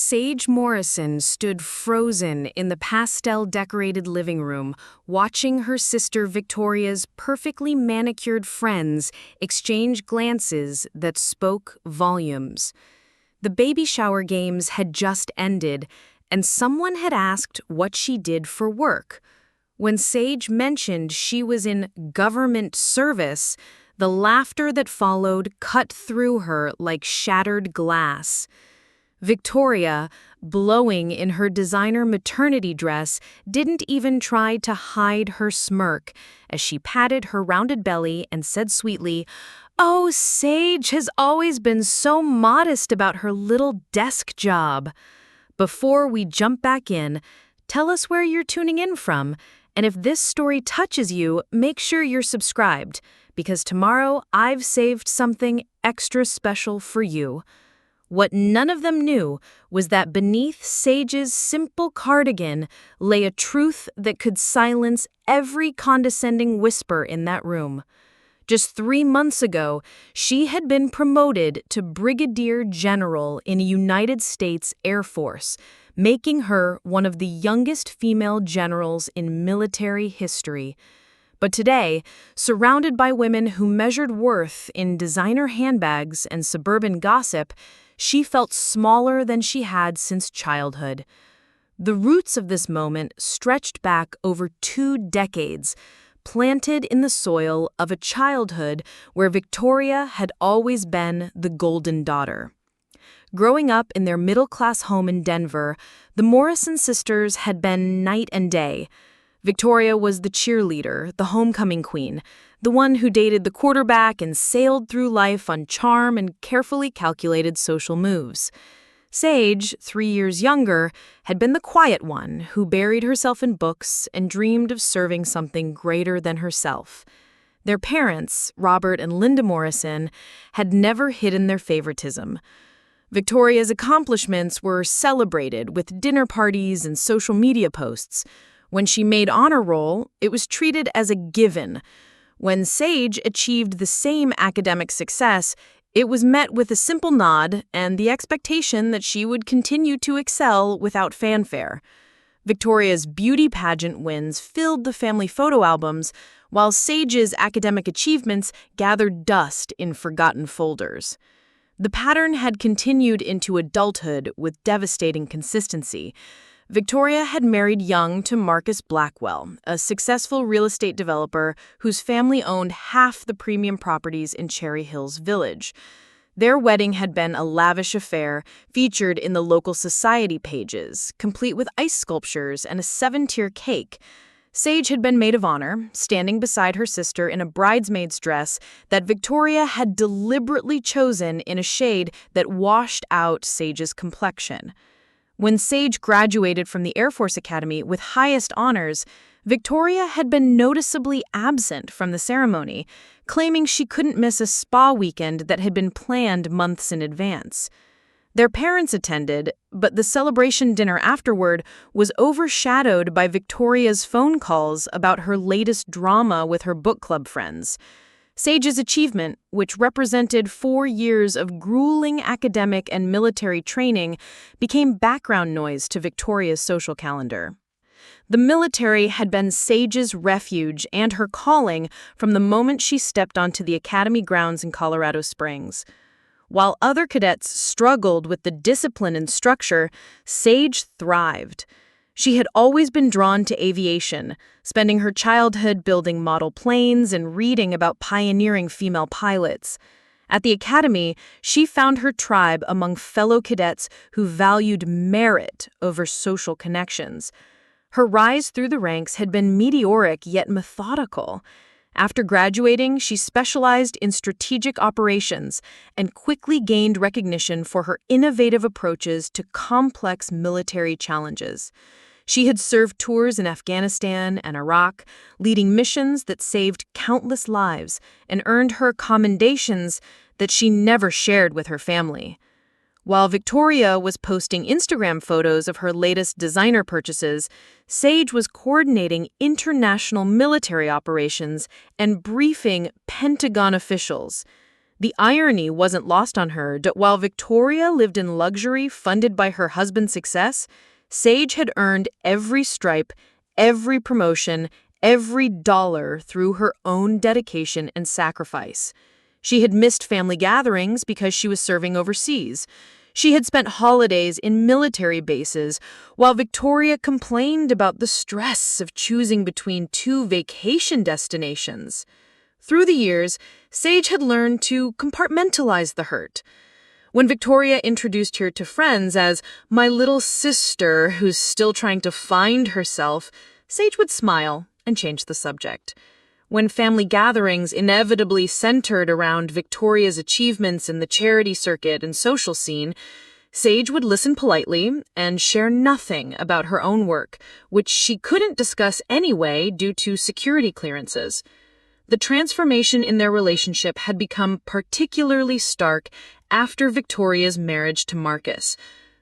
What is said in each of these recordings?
Sage Morrison stood frozen in the pastel-decorated living room, watching her sister Victoria's perfectly manicured friends exchange glances that spoke volumes. The baby shower games had just ended, and someone had asked what she did for work. When Sage mentioned she was in government service, the laughter that followed cut through her like shattered glass. Victoria, blowing in her designer maternity dress, didn't even try to hide her smirk as she patted her rounded belly and said sweetly, "Oh, Sage has always been so modest about her little desk job." Before we jump back in, tell us where you're tuning in from, and if this story touches you, make sure you're subscribed, because tomorrow I've saved something extra special for you. What none of them knew was that beneath Sage's simple cardigan lay a truth that could silence every condescending whisper in that room. Just 3 months ago, she had been promoted to Brigadier General in the United States Air Force, making her one of the youngest female generals in military history. But today, surrounded by women who measured worth in designer handbags and suburban gossip, she felt smaller than she had since childhood. The roots of this moment stretched back over 2 decades, planted in the soil of a childhood where Victoria had always been the golden daughter. Growing up in their middle-class home in Denver, the Morrison sisters had been night and day. Victoria was the cheerleader, the homecoming queen, the one who dated the quarterback and sailed through life on charm and carefully calculated social moves. Sage, 3 years younger, had been the quiet one who buried herself in books and dreamed of serving something greater than herself. Their parents, Robert and Linda Morrison, had never hidden their favoritism. Victoria's accomplishments were celebrated with dinner parties and social media posts. When she made honor roll, it was treated as a given. When Sage achieved the same academic success, it was met with a simple nod and the expectation that she would continue to excel without fanfare. Victoria's beauty pageant wins filled the family photo albums, while Sage's academic achievements gathered dust in forgotten folders. The pattern had continued into adulthood with devastating consistency. Victoria had married young to Marcus Blackwell, a successful real estate developer whose family owned half the premium properties in Cherry Hills Village. Their wedding had been a lavish affair, featured in the local society pages, complete with ice sculptures and a 7-tier cake. Sage had been maid of honor, standing beside her sister in a bridesmaid's dress that Victoria had deliberately chosen in a shade that washed out Sage's complexion. When Sage graduated from the Air Force Academy with highest honors, Victoria had been noticeably absent from the ceremony, claiming she couldn't miss a spa weekend that had been planned months in advance. Their parents attended, but the celebration dinner afterward was overshadowed by Victoria's phone calls about her latest drama with her book club friends. Sage's achievement, which represented 4 years of grueling academic and military training, became background noise to Victoria's social calendar. The military had been Sage's refuge and her calling from the moment she stepped onto the academy grounds in Colorado Springs. While other cadets struggled with the discipline and structure, Sage thrived. She had always been drawn to aviation, spending her childhood building model planes and reading about pioneering female pilots. At the academy, she found her tribe among fellow cadets who valued merit over social connections. Her rise through the ranks had been meteoric yet methodical. After graduating, she specialized in strategic operations and quickly gained recognition for her innovative approaches to complex military challenges. She had served tours in Afghanistan and Iraq, leading missions that saved countless lives and earned her commendations that she never shared with her family. While Victoria was posting Instagram photos of her latest designer purchases, Sage was coordinating international military operations and briefing Pentagon officials. The irony wasn't lost on her that while Victoria lived in luxury funded by her husband's success, Sage had earned every stripe, every promotion, every dollar through her own dedication and sacrifice. She had missed family gatherings because she was serving overseas. She had spent holidays in military bases, while Victoria complained about the stress of choosing between two vacation destinations. Through the years, Sage had learned to compartmentalize the hurt. When Victoria introduced her to friends as my little sister who's still trying to find herself, Sage would smile and change the subject. When family gatherings inevitably centered around Victoria's achievements in the charity circuit and social scene, Sage would listen politely and share nothing about her own work, which she couldn't discuss anyway due to security clearances. The transformation in their relationship had become particularly stark after Victoria's marriage to Marcus.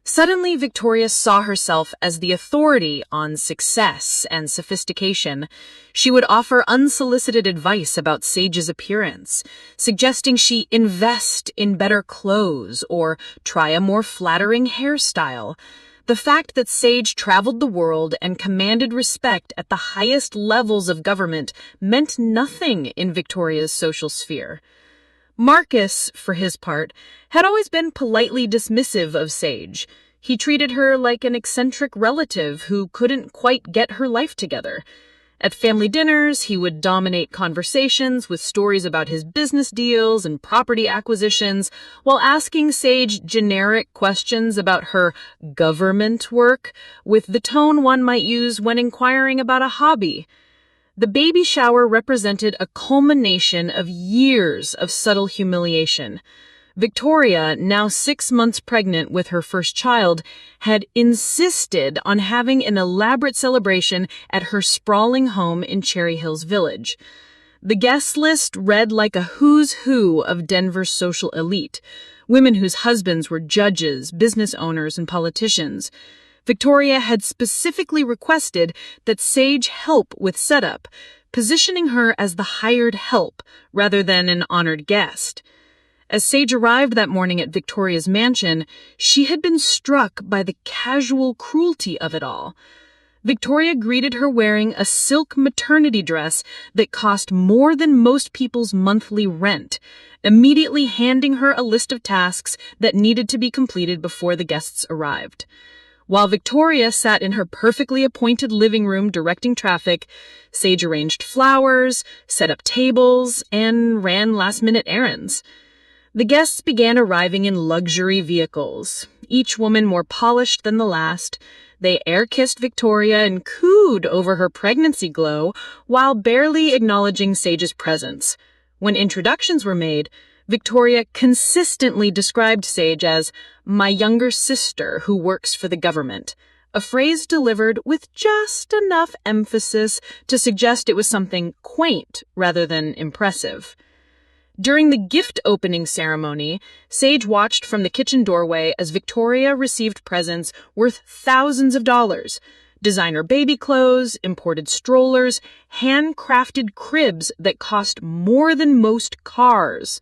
Suddenly, Victoria saw herself as the authority on success and sophistication. She would offer unsolicited advice about Sage's appearance, suggesting she invest in better clothes or try a more flattering hairstyle. The fact that Sage traveled the world and commanded respect at the highest levels of government meant nothing in Victoria's social sphere. Marcus, for his part, had always been politely dismissive of Sage. He treated her like an eccentric relative who couldn't quite get her life together. At family dinners, he would dominate conversations with stories about his business deals and property acquisitions, while asking Sage generic questions about her government work with the tone one might use when inquiring about a hobby. The baby shower represented a culmination of years of subtle humiliation. Victoria, now 6 months pregnant with her first child, had insisted on having an elaborate celebration at her sprawling home in Cherry Hills Village. The guest list read like a who's who of Denver's social elite, women whose husbands were judges, business owners, and politicians. Victoria had specifically requested that Sage help with setup, positioning her as the hired help rather than an honored guest. As Sage arrived that morning at Victoria's mansion, she had been struck by the casual cruelty of it all. Victoria greeted her wearing a silk maternity dress that cost more than most people's monthly rent, immediately handing her a list of tasks that needed to be completed before the guests arrived. While Victoria sat in her perfectly appointed living room directing traffic, Sage arranged flowers, set up tables, and ran last-minute errands. The guests began arriving in luxury vehicles, each woman more polished than the last. They air-kissed Victoria and cooed over her pregnancy glow while barely acknowledging Sage's presence. When introductions were made, Victoria consistently described Sage as my younger sister who works for the government, a phrase delivered with just enough emphasis to suggest it was something quaint rather than impressive. During the gift opening ceremony, Sage watched from the kitchen doorway as Victoria received presents worth thousands of dollars. Designer baby clothes, imported strollers, handcrafted cribs that cost more than most cars.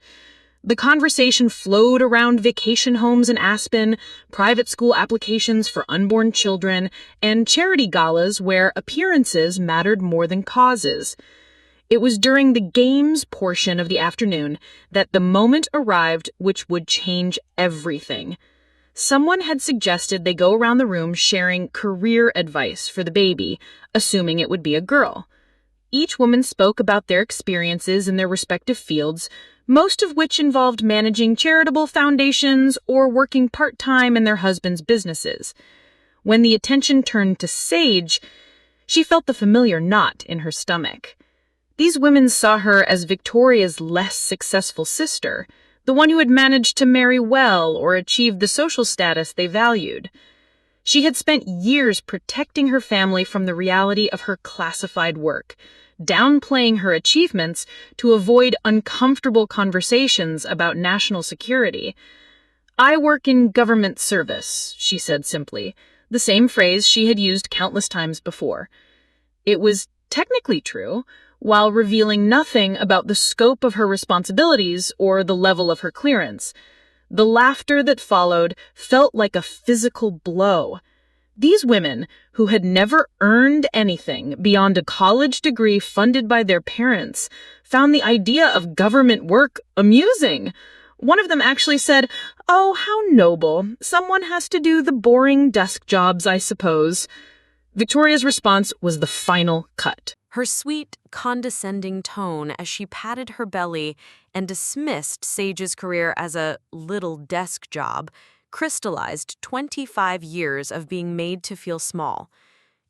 The conversation flowed around vacation homes in Aspen, private school applications for unborn children, and charity galas where appearances mattered more than causes. It was during the games portion of the afternoon that the moment arrived which would change everything. Someone had suggested they go around the room sharing career advice for the baby, assuming it would be a girl. Each woman spoke about their experiences in their respective fields, most of which involved managing charitable foundations or working part-time in their husbands' businesses. When the attention turned to Sage, she felt the familiar knot in her stomach. These women saw her as Victoria's less successful sister, the one who had managed to marry well or achieve the social status they valued. She had spent years protecting her family from the reality of her classified work, downplaying her achievements to avoid uncomfortable conversations about national security. I work in government service, she said simply, the same phrase she had used countless times before. It was technically true. while revealing nothing about the scope of her responsibilities or the level of her clearance. The laughter that followed felt like a physical blow. These women, who had never earned anything beyond a college degree funded by their parents, found the idea of government work amusing. One of them actually said, "Oh, how noble. Someone has to do the boring desk jobs, I suppose." Victoria's response was the final cut. Her sweet, condescending tone as she patted her belly and dismissed Sage's career as a little desk job crystallized 25 years of being made to feel small.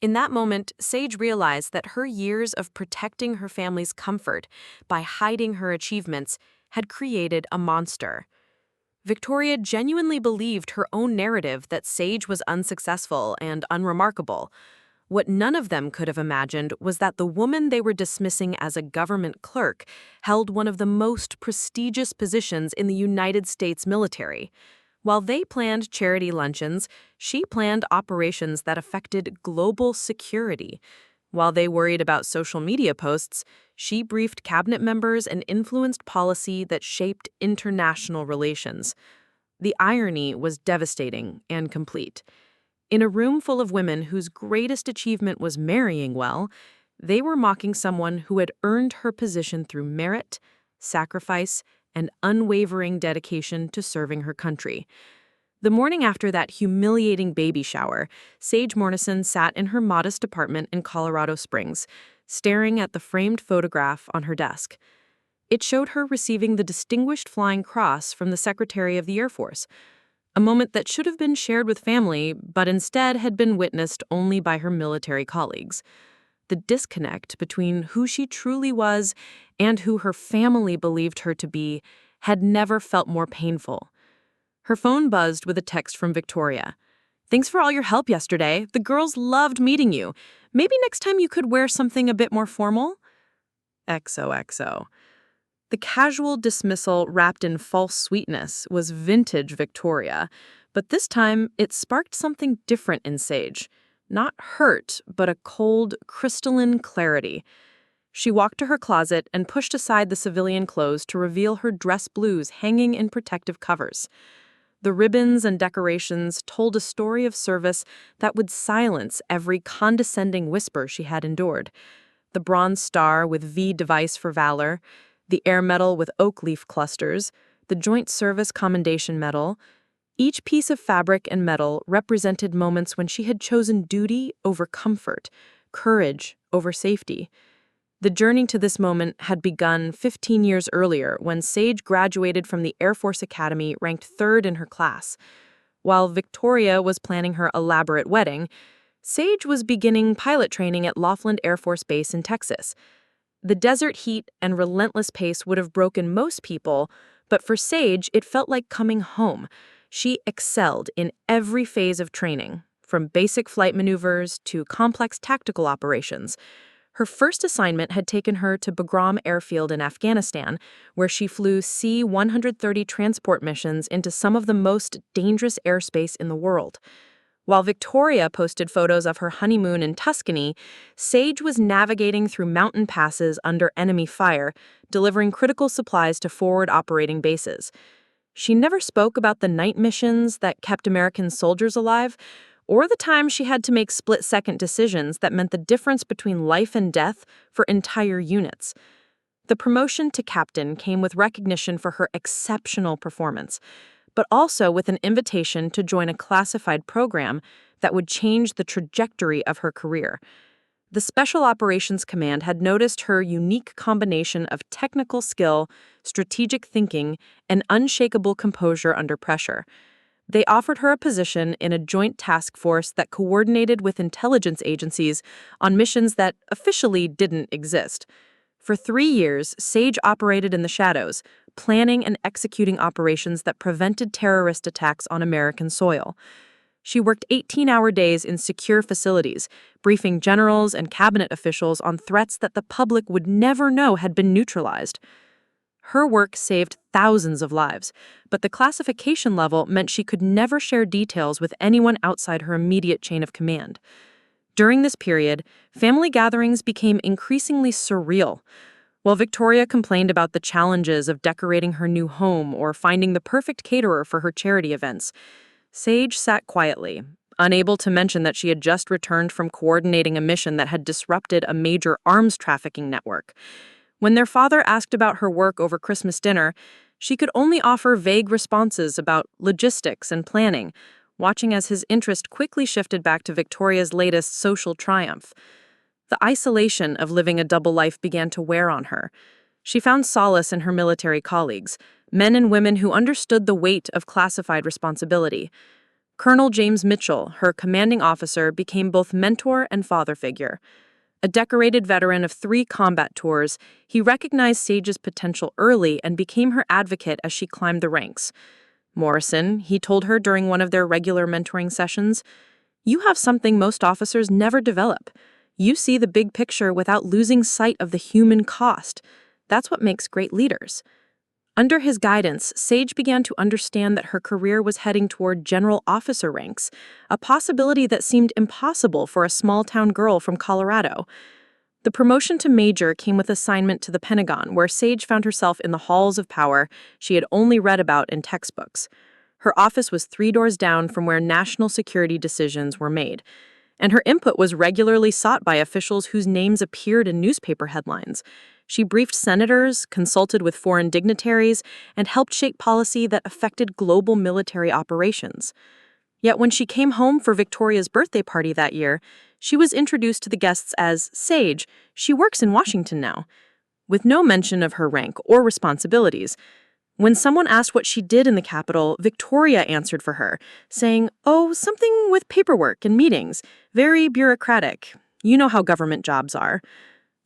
In that moment, Sage realized that her years of protecting her family's comfort by hiding her achievements had created a monster. Victoria genuinely believed her own narrative that Sage was unsuccessful and unremarkable. What none of them could have imagined was that the woman they were dismissing as a government clerk held one of the most prestigious positions in the United States military. While they planned charity luncheons, she planned operations that affected global security. While they worried about social media posts, she briefed cabinet members and influenced policy that shaped international relations. The irony was devastating and complete. In a room full of women whose greatest achievement was marrying well, they were mocking someone who had earned her position through merit, sacrifice, and unwavering dedication to serving her country. The morning after that humiliating baby shower, Sage Morrison sat in her modest apartment in Colorado Springs, staring at the framed photograph on her desk. It showed her receiving the Distinguished Flying Cross from the Secretary of the Air Force, a moment that should have been shared with family, but instead had been witnessed only by her military colleagues. The disconnect between who she truly was and who her family believed her to be had never felt more painful. Her phone buzzed with a text from Victoria. "Thanks for all your help yesterday. The girls loved meeting you. Maybe next time you could wear something a bit more formal?" XOXO. The casual dismissal wrapped in false sweetness was vintage Victoria, but this time it sparked something different in Sage. Not hurt, but a cold, crystalline clarity. She walked to her closet and pushed aside the civilian clothes to reveal her dress blues hanging in protective covers. The ribbons and decorations told a story of service that would silence every condescending whisper she had endured. The bronze star with V device for valor, the air medal with oak leaf clusters, the Joint Service Commendation Medal. Each piece of fabric and metal represented moments when she had chosen duty over comfort, courage over safety. The journey to this moment had begun 15 years earlier when Sage graduated from the Air Force Academy ranked third in her class. While Victoria was planning her elaborate wedding, Sage was beginning pilot training at Laughlin Air Force Base in Texas. The desert heat and relentless pace would have broken most people, but for Sage, it felt like coming home. She excelled in every phase of training, from basic flight maneuvers to complex tactical operations. Her first assignment had taken her to Bagram Airfield in Afghanistan, where she flew C-130 transport missions into some of the most dangerous airspace in the world. While Victoria posted photos of her honeymoon in Tuscany, Sage was navigating through mountain passes under enemy fire, delivering critical supplies to forward operating bases. She never spoke about the night missions that kept American soldiers alive, or the time she had to make split-second decisions that meant the difference between life and death for entire units. The promotion to captain came with recognition for her exceptional performance, but also with an invitation to join a classified program that would change the trajectory of her career. The Special Operations Command had noticed her unique combination of technical skill, strategic thinking, and unshakable composure under pressure. They offered her a position in a joint task force that coordinated with intelligence agencies on missions that officially didn't exist. For 3 years, Sage operated in the shadows, planning and executing operations that prevented terrorist attacks on American soil. She worked 18-hour days in secure facilities, briefing generals and cabinet officials on threats that the public would never know had been neutralized. Her work saved thousands of lives, but the classification level meant she could never share details with anyone outside her immediate chain of command. During this period, family gatherings became increasingly surreal. While Victoria complained about the challenges of decorating her new home or finding the perfect caterer for her charity events, Sage sat quietly, unable to mention that she had just returned from coordinating a mission that had disrupted a major arms trafficking network. When their father asked about her work over Christmas dinner, she could only offer vague responses about logistics and planning, watching as his interest quickly shifted back to Victoria's latest social triumph. The isolation of living a double life began to wear on her. She found solace in her military colleagues, men and women who understood the weight of classified responsibility. Colonel James Mitchell, her commanding officer, became both mentor and father figure. A decorated veteran of 3 combat tours, he recognized Sage's potential early and became her advocate as she climbed the ranks. Morrison, he told her during one of their regular mentoring sessions, "You have something most officers never develop. You see the big picture without losing sight of the human cost. That's what makes great leaders." Under his guidance, Sage began to understand that her career was heading toward general officer ranks, a possibility that seemed impossible for a small-town girl from Colorado. The promotion to major came with assignment to the Pentagon, where Sage found herself in the halls of power she had only read about in textbooks. Her office was 3 doors down from where national security decisions were made, and her input was regularly sought by officials whose names appeared in newspaper headlines. She briefed senators, consulted with foreign dignitaries, and helped shape policy that affected global military operations. Yet when she came home for Victoria's birthday party that year, she was introduced to the guests as Sage. She works in Washington now, with no mention of her rank or responsibilities. When someone asked what she did in the Capitol, Victoria answered for her, saying, "Oh, something with paperwork and meetings. Very bureaucratic. You know how government jobs are."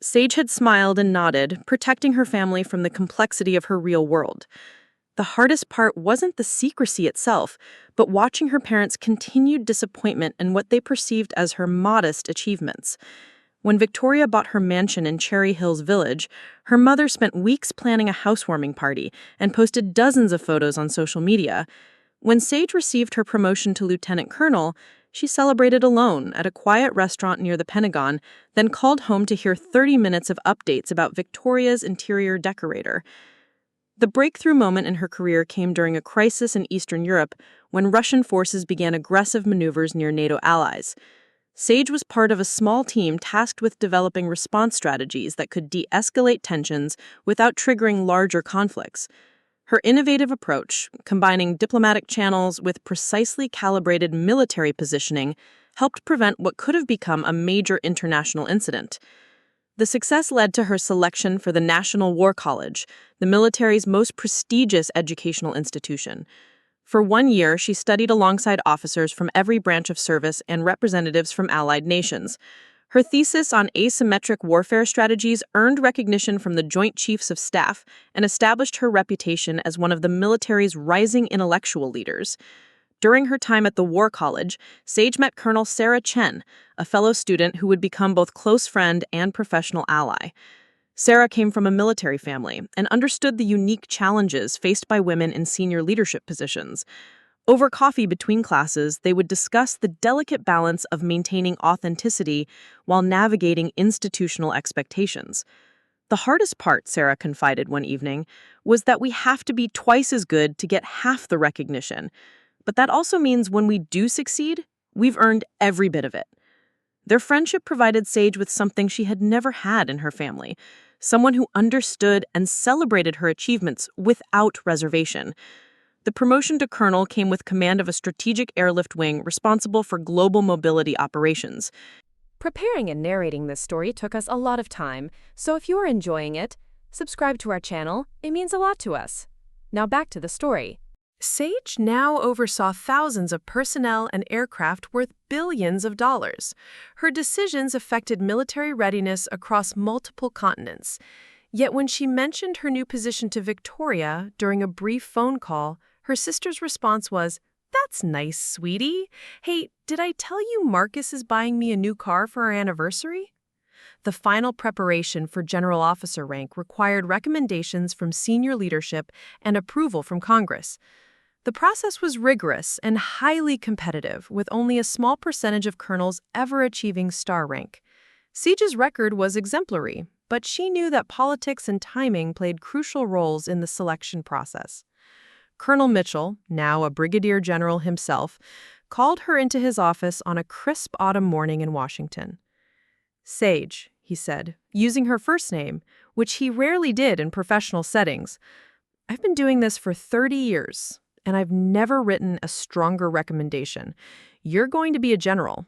Sage had smiled and nodded, protecting her family from the complexity of her real world. The hardest part wasn't the secrecy itself, but watching her parents' continued disappointment in what they perceived as her modest achievements. When Victoria bought her mansion in Cherry Hills Village, her mother spent weeks planning a housewarming party and posted dozens of photos on social media. When Sage received her promotion to lieutenant colonel, she celebrated alone at a quiet restaurant near the Pentagon, then called home to hear 30 minutes of updates about Victoria's interior decorator. The breakthrough moment in her career came during a crisis in Eastern Europe when Russian forces began aggressive maneuvers near NATO allies. Sage was part of a small team tasked with developing response strategies that could de-escalate tensions without triggering larger conflicts. Her innovative approach, combining diplomatic channels with precisely calibrated military positioning, helped prevent what could have become a major international incident. The success led to her selection for the National War College, the military's most prestigious educational institution. For 1 year, she studied alongside officers from every branch of service and representatives from allied nations. Her thesis on asymmetric warfare strategies earned recognition from the Joint Chiefs of Staff and established her reputation as one of the military's rising intellectual leaders. During her time at the War College, Sage met Colonel Sarah Chen, a fellow student who would become both close friend and professional ally. Sarah came from a military family and understood the unique challenges faced by women in senior leadership positions. Over coffee between classes, they would discuss the delicate balance of maintaining authenticity while navigating institutional expectations. The hardest part, Sarah confided one evening, was that we have to be twice as good to get half the recognition. But that also means when we do succeed, we've earned every bit of it. Their friendship provided Sage with something she had never had in her family, someone who understood and celebrated her achievements without reservation. The promotion to colonel came with command of a strategic airlift wing responsible for global mobility operations. Preparing and narrating this story took us a lot of time, so if you are enjoying it, subscribe to our channel. It means a lot to us. Now back to the story. Sage now oversaw thousands of personnel and aircraft worth billions of dollars. Her decisions affected military readiness across multiple continents. Yet when she mentioned her new position to Victoria during a brief phone call, her sister's response was, "That's nice, sweetie. Hey, did I tell you Marcus is buying me a new car for our anniversary?" The final preparation for general officer rank required recommendations from senior leadership and approval from Congress. The process was rigorous and highly competitive, with only a small percentage of colonels ever achieving star rank. Sage's record was exemplary, but she knew that politics and timing played crucial roles in the selection process. Colonel Mitchell, now a brigadier general himself, called her into his office on a crisp autumn morning in Washington. "Sage," he said, using her first name, which he rarely did in professional settings, "I've been doing this for 30 years, and I've never written a stronger recommendation. You're going to be a general,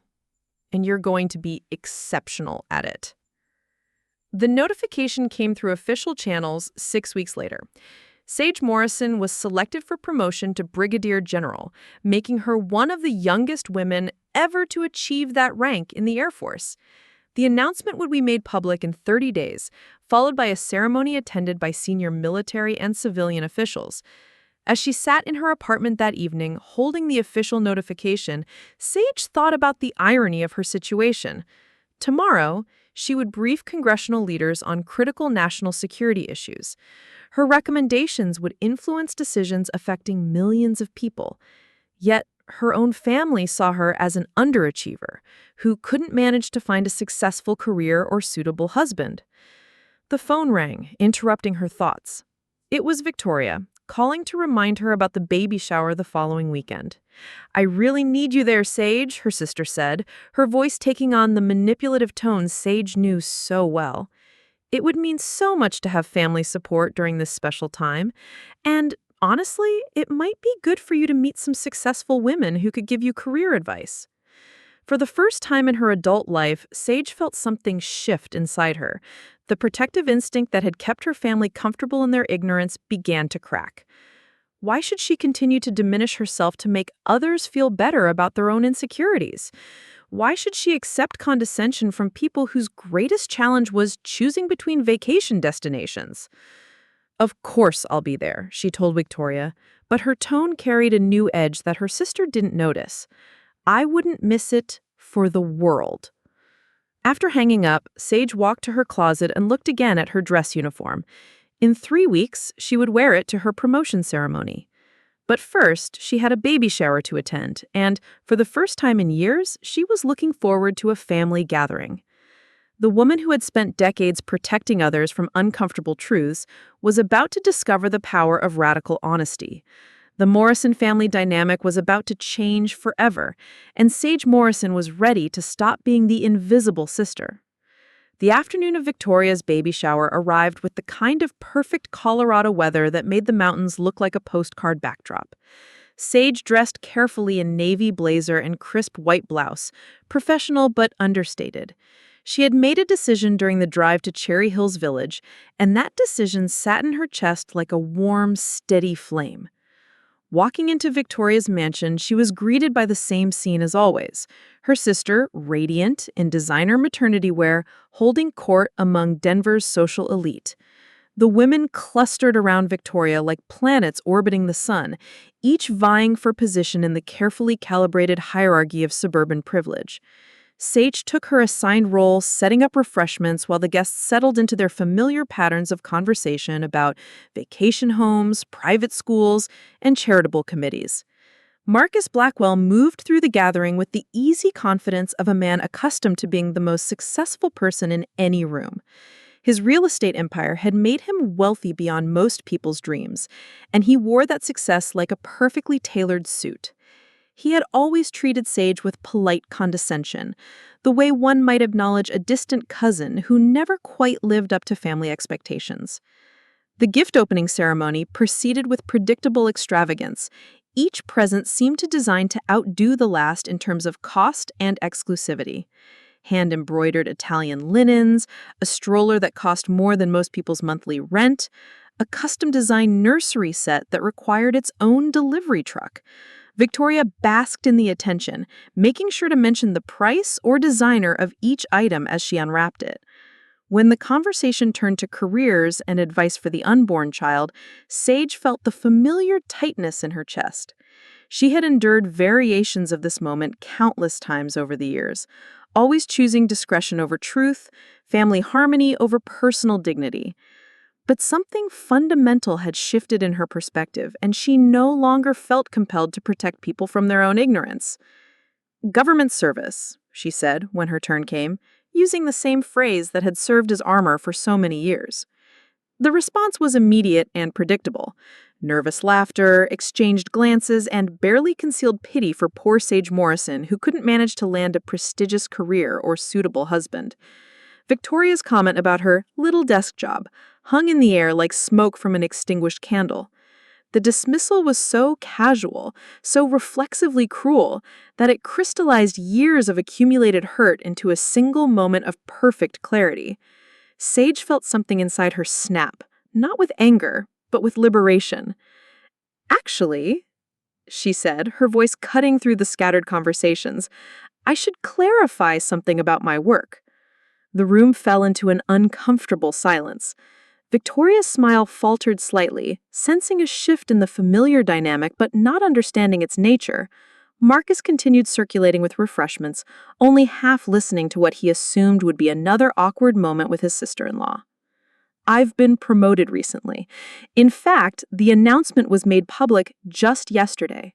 and you're going to be exceptional at it." The notification came through official channels 6 weeks later. Sage Morrison was selected for promotion to Brigadier General, making her one of the youngest women ever to achieve that rank in the Air Force. The announcement would be made public in 30 days, followed by a ceremony attended by senior military and civilian officials. As she sat in her apartment that evening, holding the official notification, Sage thought about the irony of her situation. Tomorrow, she would brief congressional leaders on critical national security issues. Her recommendations would influence decisions affecting millions of people. Yet, her own family saw her as an underachiever who couldn't manage to find a successful career or suitable husband. The phone rang, interrupting her thoughts. It was Victoria, calling to remind her about the baby shower the following weekend. "I really need you there, Sage," her sister said, her voice taking on the manipulative tone Sage knew so well. It would mean so much to have family support during this special time, and honestly, it might be good for you to meet some successful women who could give you career advice. For the first time in her adult life, Sage felt something shift inside her. The protective instinct that had kept her family comfortable in their ignorance began to crack. Why should she continue to diminish herself to make others feel better about their own insecurities? Why should she accept condescension from people whose greatest challenge was choosing between vacation destinations? "Of course I'll be there," she told Victoria, but her tone carried a new edge that her sister didn't notice. "I wouldn't miss it for the world." After hanging up, Sage walked to her closet and looked again at her dress uniform. In 3 weeks, she would wear it to her promotion ceremony. But first, she had a baby shower to attend, and for the first time in years, she was looking forward to a family gathering. The woman who had spent decades protecting others from uncomfortable truths was about to discover the power of radical honesty. The Morrison family dynamic was about to change forever, and Sage Morrison was ready to stop being the invisible sister. The afternoon of Victoria's baby shower arrived with the kind of perfect Colorado weather that made the mountains look like a postcard backdrop. Sage dressed carefully in navy blazer and crisp white blouse, professional but understated. She had made a decision during the drive to Cherry Hills Village, and that decision sat in her chest like a warm, steady flame. Walking into Victoria's mansion, she was greeted by the same scene as always. Her sister, radiant in designer maternity wear, holding court among Denver's social elite. The women clustered around Victoria like planets orbiting the sun, each vying for position in the carefully calibrated hierarchy of suburban privilege. Sage took her assigned role, setting up refreshments while the guests settled into their familiar patterns of conversation about vacation homes, private schools, and charitable committees. Marcus Blackwell moved through the gathering with the easy confidence of a man accustomed to being the most successful person in any room. His real estate empire had made him wealthy beyond most people's dreams, and he wore that success like a perfectly tailored suit. He had always treated Sage with polite condescension, the way one might acknowledge a distant cousin who never quite lived up to family expectations. The gift-opening ceremony proceeded with predictable extravagance. Each present seemed to design to outdo the last in terms of cost and exclusivity. Hand-embroidered Italian linens, a stroller that cost more than most people's monthly rent, a custom-designed nursery set that required its own delivery truck. Victoria basked in the attention, making sure to mention the price or designer of each item as she unwrapped it. When the conversation turned to careers and advice for the unborn child, Sage felt the familiar tightness in her chest. She had endured variations of this moment countless times over the years, always choosing discretion over truth, family harmony over personal dignity. But something fundamental had shifted in her perspective, and she no longer felt compelled to protect people from their own ignorance. "Government service," she said when her turn came, using the same phrase that had served as armor for so many years. The response was immediate and predictable. Nervous laughter, exchanged glances, and barely concealed pity for poor Sage Morrison, who couldn't manage to land a prestigious career or suitable husband. Victoria's comment about her little desk job hung in the air like smoke from an extinguished candle. The dismissal was so casual, so reflexively cruel, that it crystallized years of accumulated hurt into a single moment of perfect clarity. Sage felt something inside her snap, not with anger, but with liberation. "Actually," she said, her voice cutting through the scattered conversations, "I should clarify something about my work." The room fell into an uncomfortable silence. Victoria's smile faltered slightly, sensing a shift in the familiar dynamic but not understanding its nature. Marcus continued circulating with refreshments, only half listening to what he assumed would be another awkward moment with his sister-in-law. "I've been promoted recently. In fact, the announcement was made public just yesterday."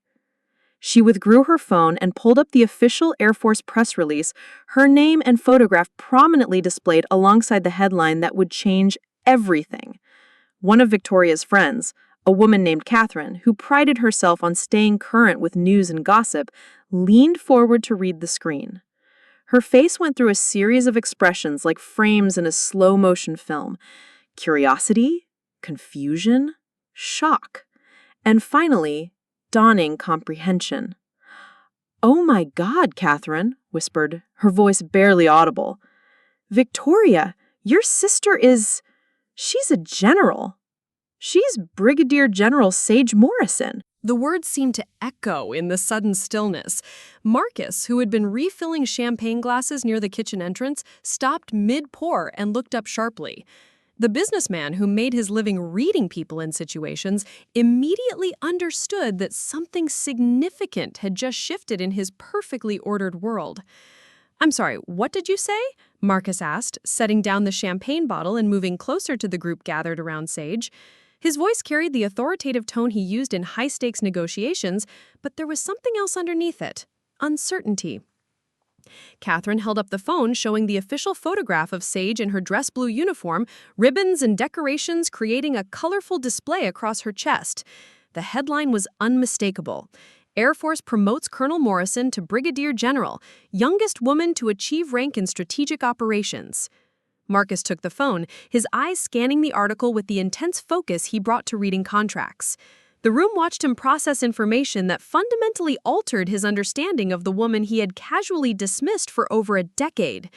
She withdrew her phone and pulled up the official Air Force press release, her name and photograph prominently displayed alongside the headline that would change everything. One of Victoria's friends, a woman named Catherine, who prided herself on staying current with news and gossip, leaned forward to read the screen. Her face went through a series of expressions like frames in a slow-motion film: curiosity, confusion, shock, and finally, dawning comprehension. "Oh my God, Catherine," whispered, her voice barely audible. "Victoria, your sister is... she's a general. She's Brigadier General Sage Morrison." The words seemed to echo in the sudden stillness. Marcus, who had been refilling champagne glasses near the kitchen entrance, stopped mid-pour and looked up sharply. The businessman who made his living reading people in situations immediately understood that something significant had just shifted in his perfectly ordered world. "I'm sorry, what did you say?" Marcus asked, setting down the champagne bottle and moving closer to the group gathered around Sage. His voice carried the authoritative tone he used in high-stakes negotiations, but there was something else underneath it: uncertainty. Catherine held up the phone, showing the official photograph of Sage in her dress blue uniform, ribbons and decorations creating a colorful display across her chest. The headline was unmistakable: Air Force promotes Colonel Morrison to Brigadier General, youngest woman to achieve rank in strategic operations. Marcus took the phone, his eyes scanning the article with the intense focus he brought to reading contracts. The room watched him process information that fundamentally altered his understanding of the woman he had casually dismissed for over a decade.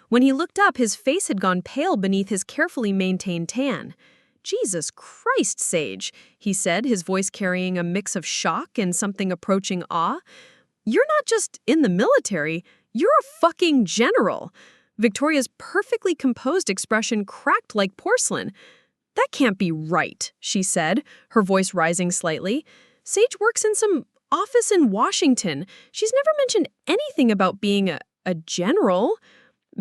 When he looked up, his face had gone pale beneath his carefully maintained tan. "Jesus Christ, Sage," he said, his voice carrying a mix of shock and something approaching awe. "You're not just in the military, you're a fucking general." Victoria's perfectly composed expression cracked like porcelain. "That can't be right," she said, her voice rising slightly. "Sage works in some office in Washington. She's never mentioned anything about being a general."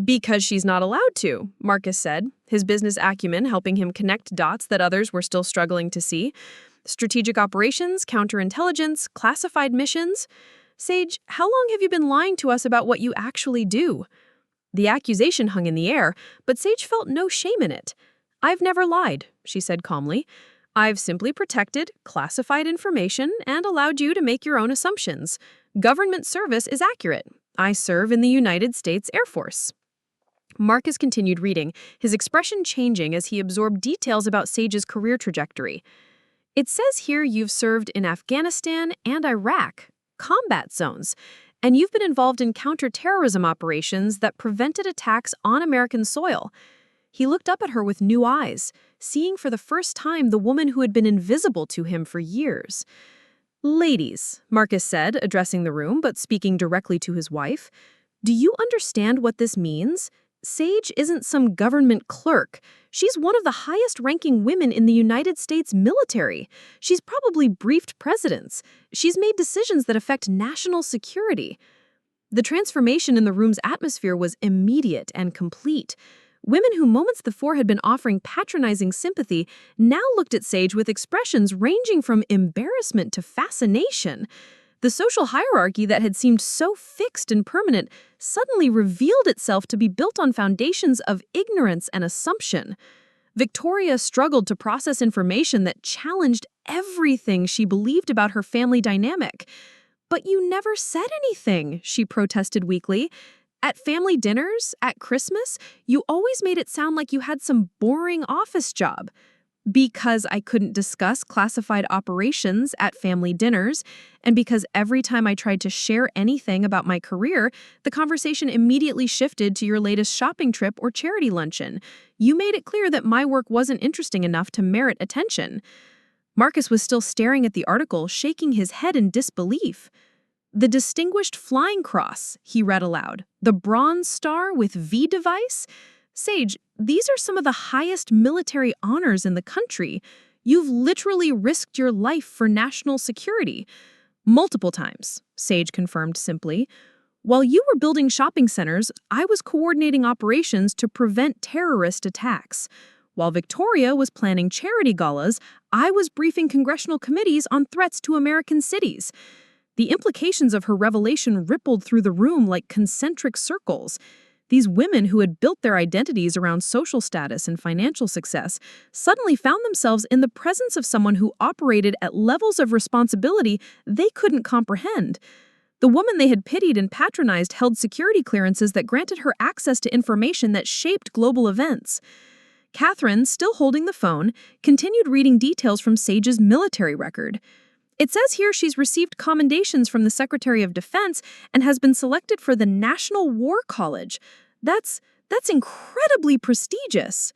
"Because she's not allowed to," Marcus said, his business acumen helping him connect dots that others were still struggling to see. "Strategic operations, counterintelligence, classified missions. Sage, how long have you been lying to us about what you actually do?" The accusation hung in the air, but Sage felt no shame in it. "I've never lied," she said calmly. "I've simply protected classified information and allowed you to make your own assumptions. Government service is accurate. I serve in the United States Air Force." Marcus continued reading, his expression changing as he absorbed details about Sage's career trajectory. "It says here you've served in Afghanistan and Iraq, combat zones, and you've been involved in counterterrorism operations that prevented attacks on American soil." He looked up at her with new eyes, seeing for the first time the woman who had been invisible to him for years. "Ladies," Marcus said, addressing the room but speaking directly to his wife, "do you understand what this means? Sage isn't some government clerk. She's one of the highest-ranking women in the United States military. She's probably briefed presidents. She's made decisions that affect national security." The transformation in the room's atmosphere was immediate and complete. Women who moments before had been offering patronizing sympathy now looked at Sage with expressions ranging from embarrassment to fascination. The social hierarchy that had seemed so fixed and permanent suddenly revealed itself to be built on foundations of ignorance and assumption. Victoria struggled to process information that challenged everything she believed about her family dynamic. "But you never said anything," she protested weakly. "At family dinners, at Christmas, you always made it sound like you had some boring office job." "Because I couldn't discuss classified operations at family dinners, and because every time I tried to share anything about my career, the conversation immediately shifted to your latest shopping trip or charity luncheon. You made it clear that my work wasn't interesting enough to merit attention." Marcus was still staring at the article, shaking his head in disbelief. "The Distinguished Flying Cross," he read aloud. "The Bronze Star with V device? Sage, these are some of the highest military honors in the country. You've literally risked your life for national security." "Multiple times," Sage confirmed simply. "While you were building shopping centers, I was coordinating operations to prevent terrorist attacks. While Victoria was planning charity galas, I was briefing congressional committees on threats to American cities." The implications of her revelation rippled through the room like concentric circles. These women who had built their identities around social status and financial success suddenly found themselves in the presence of someone who operated at levels of responsibility they couldn't comprehend. The woman they had pitied and patronized held security clearances that granted her access to information that shaped global events. Catherine, still holding the phone, continued reading details from Sage's military record. "It says here she's received commendations from the Secretary of Defense and has been selected for the National War College. That's incredibly prestigious."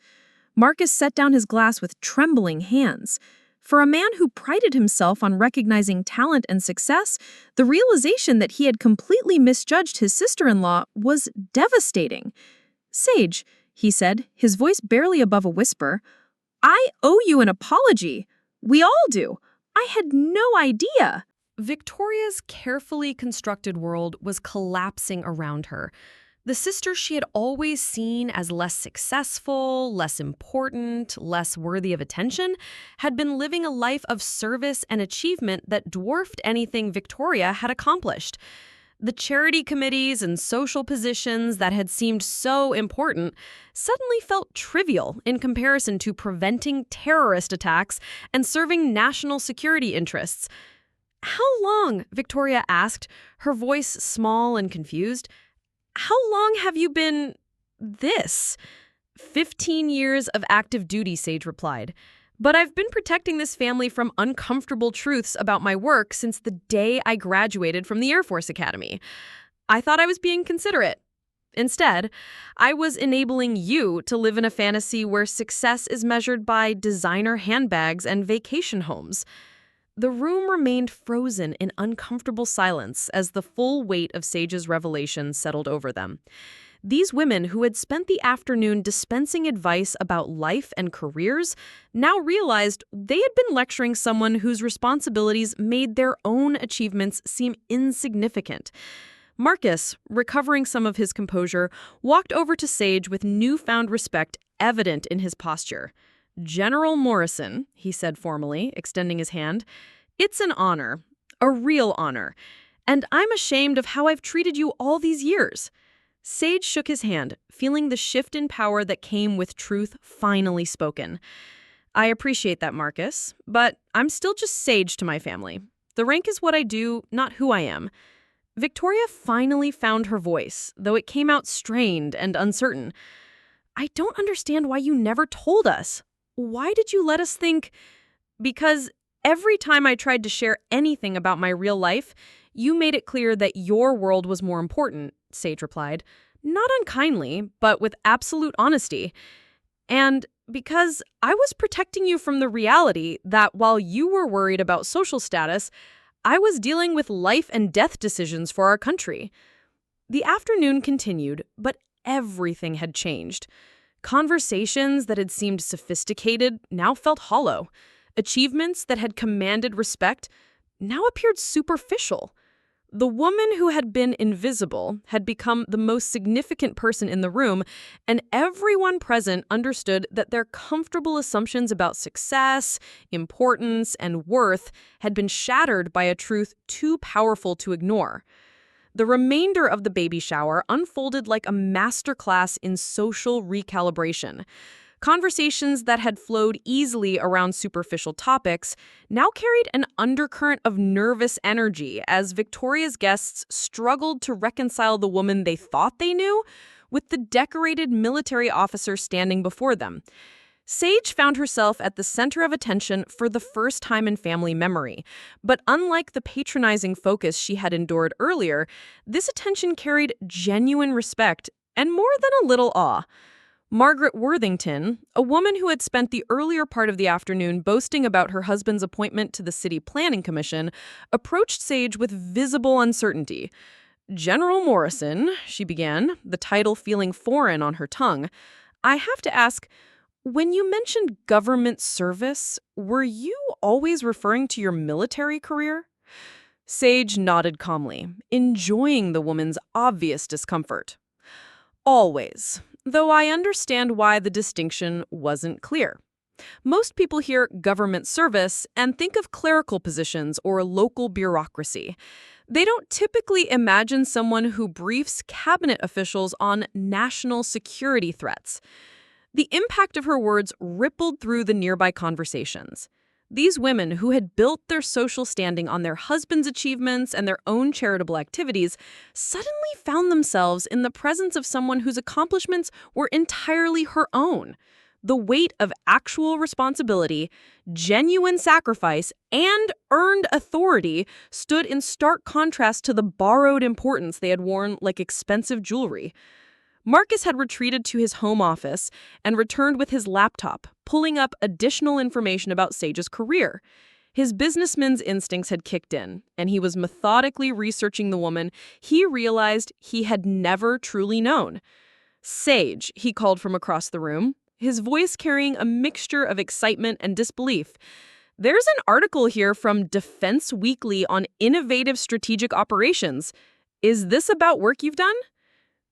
Marcus set down his glass with trembling hands. For a man who prided himself on recognizing talent and success, the realization that he had completely misjudged his sister-in-law was devastating. "Sage," he said, his voice barely above a whisper, "I owe you an apology. We all do. I had no idea." Victoria's carefully constructed world was collapsing around her. The sister she had always seen as less successful, less important, less worthy of attention, had been living a life of service and achievement that dwarfed anything Victoria had accomplished. The charity committees and social positions that had seemed so important suddenly felt trivial in comparison to preventing terrorist attacks and serving national security interests. "How long?" Victoria asked, her voice small and confused. "How long have you been this?" 15 years of active duty, Sage replied. "But I've been protecting this family from uncomfortable truths about my work since the day I graduated from the Air Force Academy. I thought I was being considerate. Instead, I was enabling you to live in a fantasy where success is measured by designer handbags and vacation homes." The room remained frozen in uncomfortable silence as the full weight of Sage's revelation settled over them. These women who had spent the afternoon dispensing advice about life and careers now realized they had been lecturing someone whose responsibilities made their own achievements seem insignificant. Marcus, recovering some of his composure, walked over to Sage with newfound respect evident in his posture. "General Morrison," he said formally, extending his hand, "it's an honor, a real honor, and I'm ashamed of how I've treated you all these years." Sage shook his hand, feeling the shift in power that came with truth finally spoken. "I appreciate that, Marcus, but I'm still just Sage to my family. The rank is what I do, not who I am." Victoria finally found her voice, though it came out strained and uncertain. "I don't understand why you never told us. Why did you let us think?" "Because every time I tried to share anything about my real life, you made it clear that your world was more important," Sage replied, not unkindly, but with absolute honesty. "And because I was protecting you from the reality that while you were worried about social status, I was dealing with life and death decisions for our country." The afternoon continued, but everything had changed. Conversations that had seemed sophisticated now felt hollow. Achievements that had commanded respect now appeared superficial. The woman who had been invisible had become the most significant person in the room, and everyone present understood that their comfortable assumptions about success, importance, and worth had been shattered by a truth too powerful to ignore. The remainder of the baby shower unfolded like a masterclass in social recalibration. Conversations that had flowed easily around superficial topics now carried an undercurrent of nervous energy as Victoria's guests struggled to reconcile the woman they thought they knew with the decorated military officer standing before them. Sage found herself at the center of attention for the first time in family memory, but unlike the patronizing focus she had endured earlier, this attention carried genuine respect and more than a little awe. Margaret Worthington, a woman who had spent the earlier part of the afternoon boasting about her husband's appointment to the City Planning Commission, approached Sage with visible uncertainty. "General Morrison," she began, the title feeling foreign on her tongue, "I have to ask, when you mentioned government service, were you always referring to your military career?" Sage nodded calmly, enjoying the woman's obvious discomfort. "Always. Though I understand why the distinction wasn't clear. Most people hear government service and think of clerical positions or local bureaucracy. They don't typically imagine someone who briefs cabinet officials on national security threats." The impact of her words rippled through the nearby conversations. These women, who had built their social standing on their husbands' achievements and their own charitable activities, suddenly found themselves in the presence of someone whose accomplishments were entirely her own. The weight of actual responsibility, genuine sacrifice, and earned authority stood in stark contrast to the borrowed importance they had worn like expensive jewelry. Marcus had retreated to his home office and returned with his laptop, pulling up additional information about Sage's career. His businessman's instincts had kicked in, and he was methodically researching the woman he realized he had never truly known. "Sage," he called from across the room, his voice carrying a mixture of excitement and disbelief. "There's an article here from Defense Weekly on innovative strategic operations. Is this about work you've done?"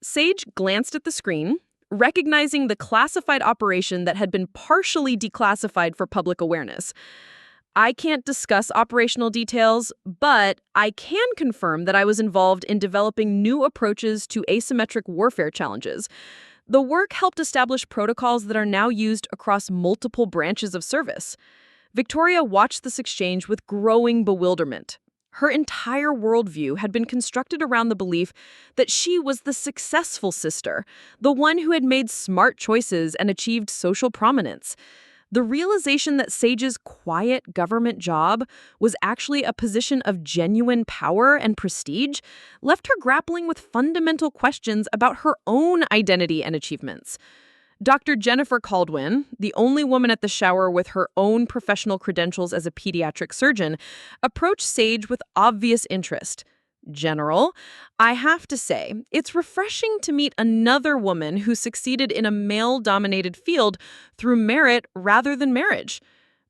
Sage glanced at the screen, recognizing the classified operation that had been partially declassified for public awareness. "I can't discuss operational details, but I can confirm that I was involved in developing new approaches to asymmetric warfare challenges. The work helped establish protocols that are now used across multiple branches of service." Victoria watched this exchange with growing bewilderment. Her entire worldview had been constructed around the belief that she was the successful sister, the one who had made smart choices and achieved social prominence. The realization that Sage's quiet government job was actually a position of genuine power and prestige left her grappling with fundamental questions about her own identity and achievements. Dr. Jennifer Caldwin, the only woman at the shower with her own professional credentials as a pediatric surgeon, approached Sage with obvious interest. "General, I have to say, it's refreshing to meet another woman who succeeded in a male-dominated field through merit rather than marriage.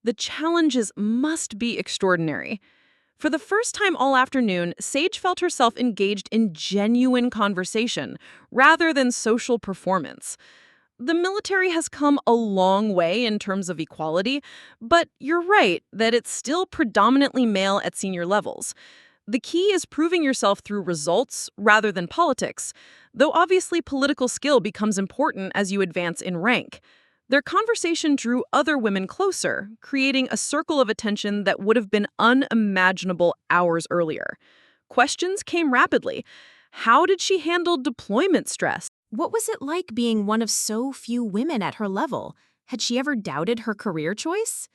The challenges must be extraordinary." For the first time all afternoon, Sage felt herself engaged in genuine conversation rather than social performance. The military has come a long way in terms of equality, but you're right that it's still predominantly male at senior levels. The key is proving yourself through results rather than politics, though obviously political skill becomes important as you advance in rank. Their conversation drew other women closer, creating a circle of attention that would have been unimaginable hours earlier. Questions came rapidly. How did she handle deployment stress? What was it like being one of so few women at her level? Had she ever doubted her career choice?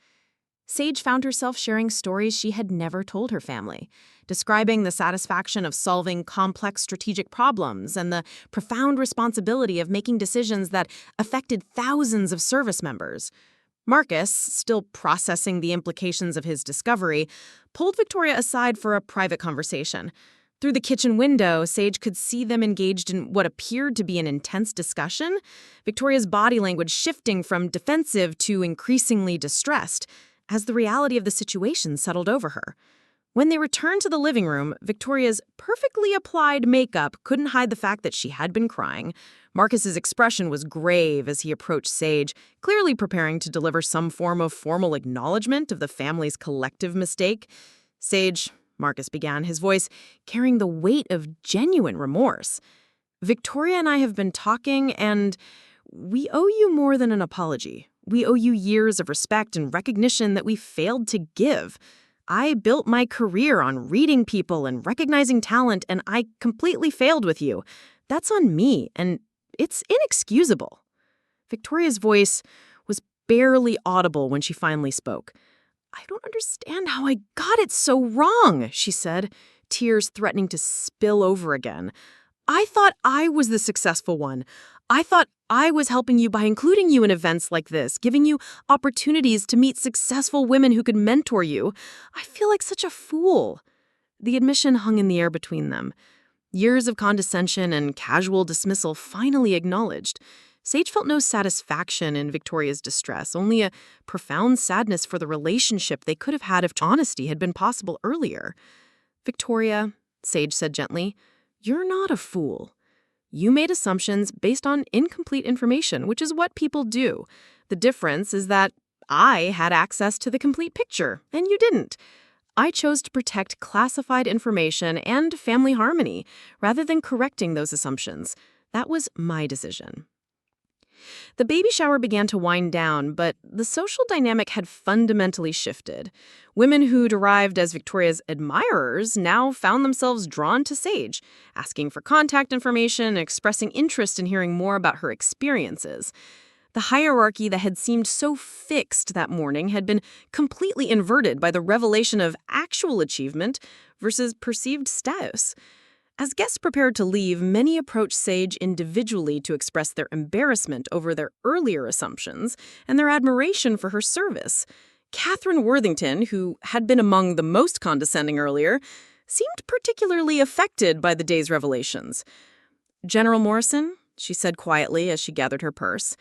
Sage found herself sharing stories she had never told her family, describing the satisfaction of solving complex strategic problems and the profound responsibility of making decisions that affected thousands of service members. Marcus, still processing the implications of his discovery, pulled Victoria aside for a private conversation. Through the kitchen window, Sage could see them engaged in what appeared to be an intense discussion, Victoria's body language shifting from defensive to increasingly distressed as the reality of the situation settled over her. When they returned to the living room, Victoria's perfectly applied makeup couldn't hide the fact that she had been crying. Marcus's expression was grave as he approached Sage, clearly preparing to deliver some form of formal acknowledgement of the family's collective mistake. "Sage," Marcus began, his voice carrying the weight of genuine remorse. "Victoria and I have been talking, and we owe you more than an apology. We owe you years of respect and recognition that we failed to give. I built my career on reading people and recognizing talent, and I completely failed with you. That's on me, and it's inexcusable." Victoria's voice was barely audible when she finally spoke. "I don't understand how I got it so wrong," she said, tears threatening to spill over again. "I thought I was the successful one. I thought I was helping you by including you in events like this, giving you opportunities to meet successful women who could mentor you. I feel like such a fool." The admission hung in the air between them. Years of condescension and casual dismissal finally acknowledged. Sage felt no satisfaction in Victoria's distress, only a profound sadness for the relationship they could have had if honesty had been possible earlier. "Victoria," Sage said gently, "you're not a fool. You made assumptions based on incomplete information, which is what people do. The difference is that I had access to the complete picture, and you didn't. I chose to protect classified information and family harmony, rather than correcting those assumptions. That was my decision." The baby shower began to wind down, but the social dynamic had fundamentally shifted. Women who'd arrived as Victoria's admirers now found themselves drawn to Sage, asking for contact information, expressing interest in hearing more about her experiences. The hierarchy that had seemed so fixed that morning had been completely inverted by the revelation of actual achievement versus perceived status. As guests prepared to leave, many approached Sage individually to express their embarrassment over their earlier assumptions and their admiration for her service. Catherine Worthington, who had been among the most condescending earlier, seemed particularly affected by the day's revelations. "General Morrison," she said quietly as she gathered her purse,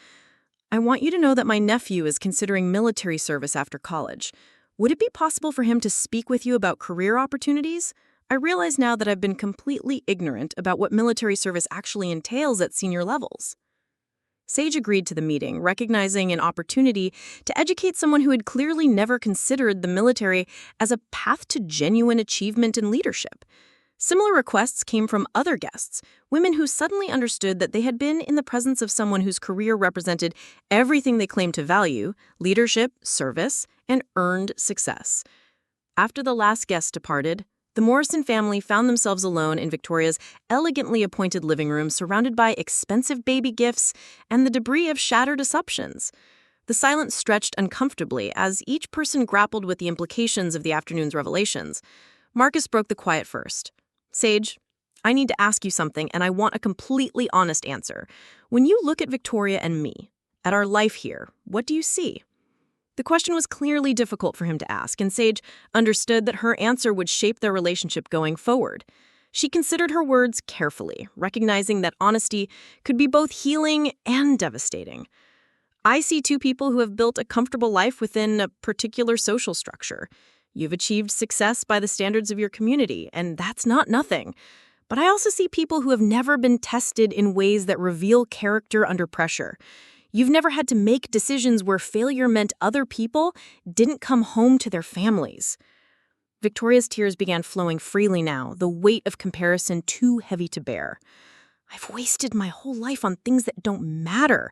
"I want you to know that my nephew is considering military service after college. Would it be possible for him to speak with you about career opportunities? I realize now that I've been completely ignorant about what military service actually entails at senior levels." Sage agreed to the meeting, recognizing an opportunity to educate someone who had clearly never considered the military as a path to genuine achievement and leadership. Similar requests came from other guests, women who suddenly understood that they had been in the presence of someone whose career represented everything they claimed to value: leadership, service, and earned success. After the last guest departed, the Morrison family found themselves alone in Victoria's elegantly appointed living room, surrounded by expensive baby gifts and the debris of shattered assumptions. The silence stretched uncomfortably as each person grappled with the implications of the afternoon's revelations. Marcus broke the quiet first. "Sage, I need to ask you something, and I want a completely honest answer. When you look at Victoria and me, at our life here, what do you see?" The question was clearly difficult for him to ask, and Sage understood that her answer would shape their relationship going forward. She considered her words carefully, recognizing that honesty could be both healing and devastating. "I see two people who have built a comfortable life within a particular social structure. You've achieved success by the standards of your community, and that's not nothing. But I also see people who have never been tested in ways that reveal character under pressure. You've never had to make decisions where failure meant other people didn't come home to their families." Victoria's tears began flowing freely now, the weight of comparison too heavy to bear. "I've wasted my whole life on things that don't matter.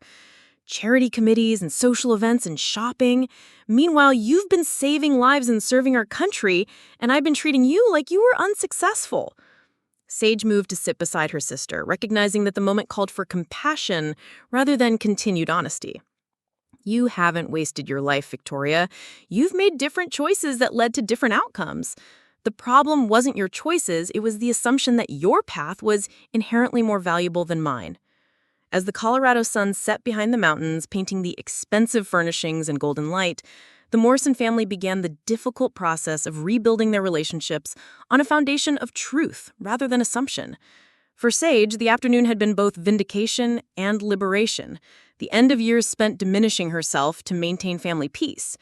Charity committees and social events and shopping. Meanwhile, you've been saving lives and serving our country, and I've been treating you like you were unsuccessful." Sage moved to sit beside her sister, recognizing that the moment called for compassion rather than continued honesty. "You haven't wasted your life, Victoria. You've made different choices that led to different outcomes. The problem wasn't your choices, it was the assumption that your path was inherently more valuable than mine." As the Colorado sun set behind the mountains, painting the expensive furnishings in golden light, the Morrison family began the difficult process of rebuilding their relationships on a foundation of truth rather than assumption. For Sage, the afternoon had been both vindication and liberation, the end of years spent diminishing herself to maintain family peace.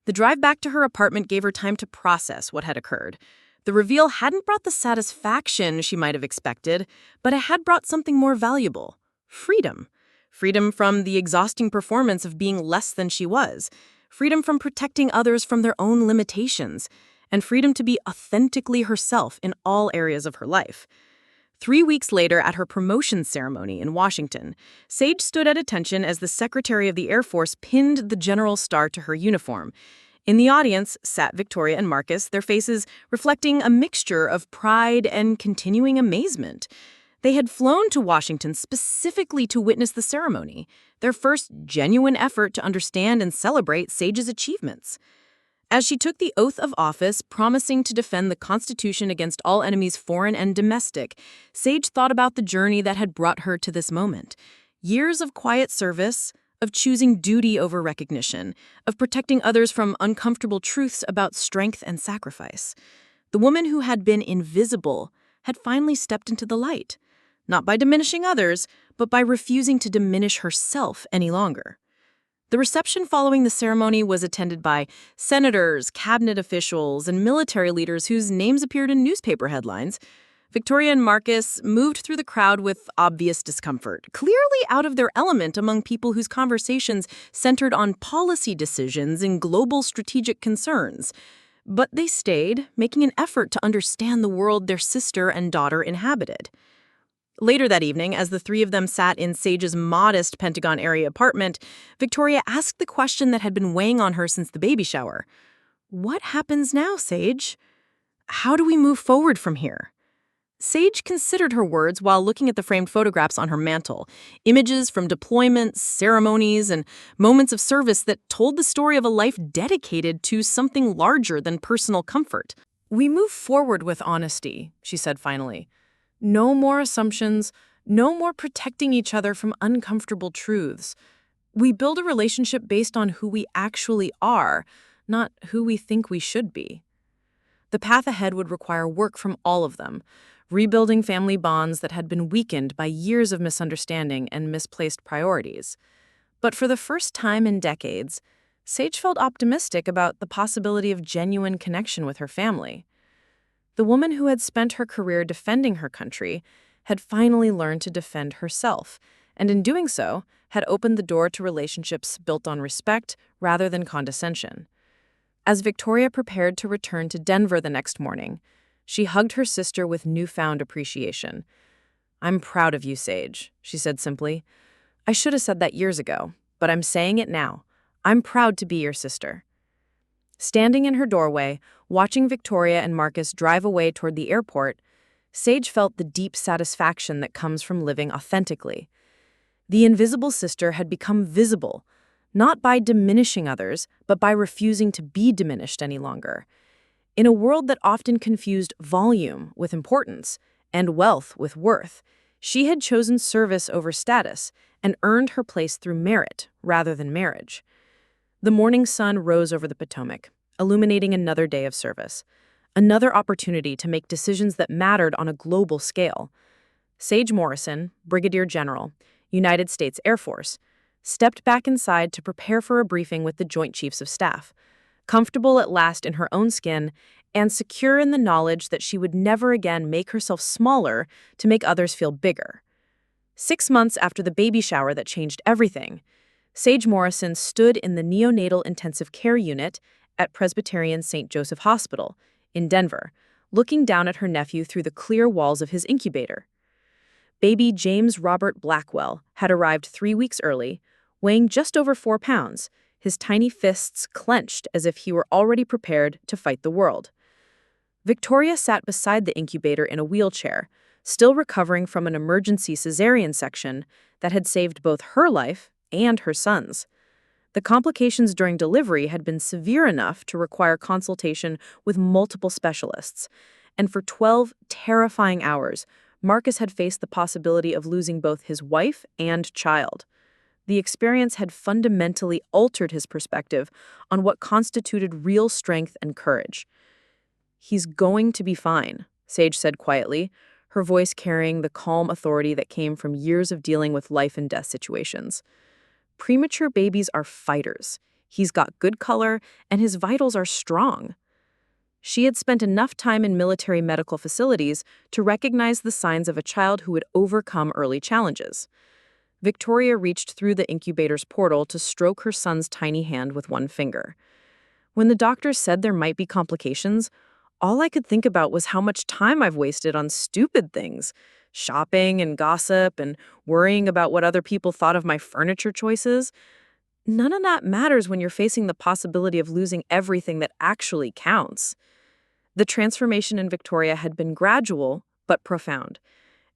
The drive back to her apartment gave her time to process what had occurred. The reveal hadn't brought the satisfaction she might have expected, but it had brought something more valuable: freedom. Freedom from the exhausting performance of being less than she was. Freedom from protecting others from their own limitations. And freedom to be authentically herself in all areas of her life. 3 weeks later, at her promotion ceremony in Washington, Sage stood at attention as the Secretary of the Air Force pinned the General Star to her uniform. In the audience sat Victoria and Marcus, their faces reflecting a mixture of pride and continuing amazement. They had flown to Washington specifically to witness the ceremony, their first genuine effort to understand and celebrate Sage's achievements. As she took the oath of office, promising to defend the Constitution against all enemies foreign and domestic, Sage thought about the journey that had brought her to this moment. Years of quiet service, of choosing duty over recognition, of protecting others from uncomfortable truths about strength and sacrifice. The woman who had been invisible had finally stepped into the light, not by diminishing others, but by refusing to diminish herself any longer. The reception following the ceremony was attended by senators, cabinet officials, and military leaders whose names appeared in newspaper headlines. Victoria and Marcus moved through the crowd with obvious discomfort, clearly out of their element among people whose conversations centered on policy decisions and global strategic concerns. But they stayed, making an effort to understand the world their sister and daughter inhabited. Later that evening, as the three of them sat in Sage's modest Pentagon-area apartment, Victoria asked the question that had been weighing on her since the baby shower. What happens now, Sage? How do we move forward from here? Sage considered her words while looking at the framed photographs on her mantle, images from deployments, ceremonies, and moments of service that told the story of a life dedicated to something larger than personal comfort. We move forward with honesty, she said finally. No more assumptions, no more protecting each other from uncomfortable truths. We build a relationship based on who we actually are, not who we think we should be. The path ahead would require work from all of them, rebuilding family bonds that had been weakened by years of misunderstanding and misplaced priorities. But for the first time in decades, Sage felt optimistic about the possibility of genuine connection with her family. The woman who had spent her career defending her country had finally learned to defend herself, and in doing so, had opened the door to relationships built on respect rather than condescension. As Victoria prepared to return to Denver the next morning, she hugged her sister with newfound appreciation. "I'm proud of you, Sage," she said simply. "I should have said that years ago, but I'm saying it now. I'm proud to be your sister." Standing in her doorway, watching Victoria and Marcus drive away toward the airport, Sage felt the deep satisfaction that comes from living authentically. The invisible sister had become visible, not by diminishing others, but by refusing to be diminished any longer. In a world that often confused volume with importance and wealth with worth, she had chosen service over status and earned her place through merit rather than marriage. The morning sun rose over the Potomac, illuminating another day of service, another opportunity to make decisions that mattered on a global scale. Sage Morrison, Brigadier General, United States Air Force, stepped back inside to prepare for a briefing with the Joint Chiefs of Staff, comfortable at last in her own skin and secure in the knowledge that she would never again make herself smaller to make others feel bigger. 6 months after the baby shower that changed everything, Sage Morrison stood in the neonatal intensive care unit at Presbyterian St. Joseph Hospital in Denver, looking down at her nephew through the clear walls of his incubator. Baby James Robert Blackwell had arrived 3 weeks early, weighing just over 4 pounds, his tiny fists clenched as if he were already prepared to fight the world. Victoria sat beside the incubator in a wheelchair, still recovering from an emergency cesarean section that had saved both her life and her son's. The complications during delivery had been severe enough to require consultation with multiple specialists, and for 12 terrifying hours, Marcus had faced the possibility of losing both his wife and child. The experience had fundamentally altered his perspective on what constituted real strength and courage. "He's going to be fine," Sage said quietly, her voice carrying the calm authority that came from years of dealing with life and death situations. "Premature babies are fighters. He's got good color, and his vitals are strong. She had spent enough time in military medical facilities to recognize the signs of a child who would overcome early challenges. Victoria reached through the incubator's portal to stroke her son's tiny hand with one finger. When the doctors said there might be complications, all I could think about was how much time I've wasted on stupid things, shopping and gossip and worrying about what other people thought of my furniture choices. None of that matters when you're facing the possibility of losing everything that actually counts. The transformation in Victoria had been gradual, but profound.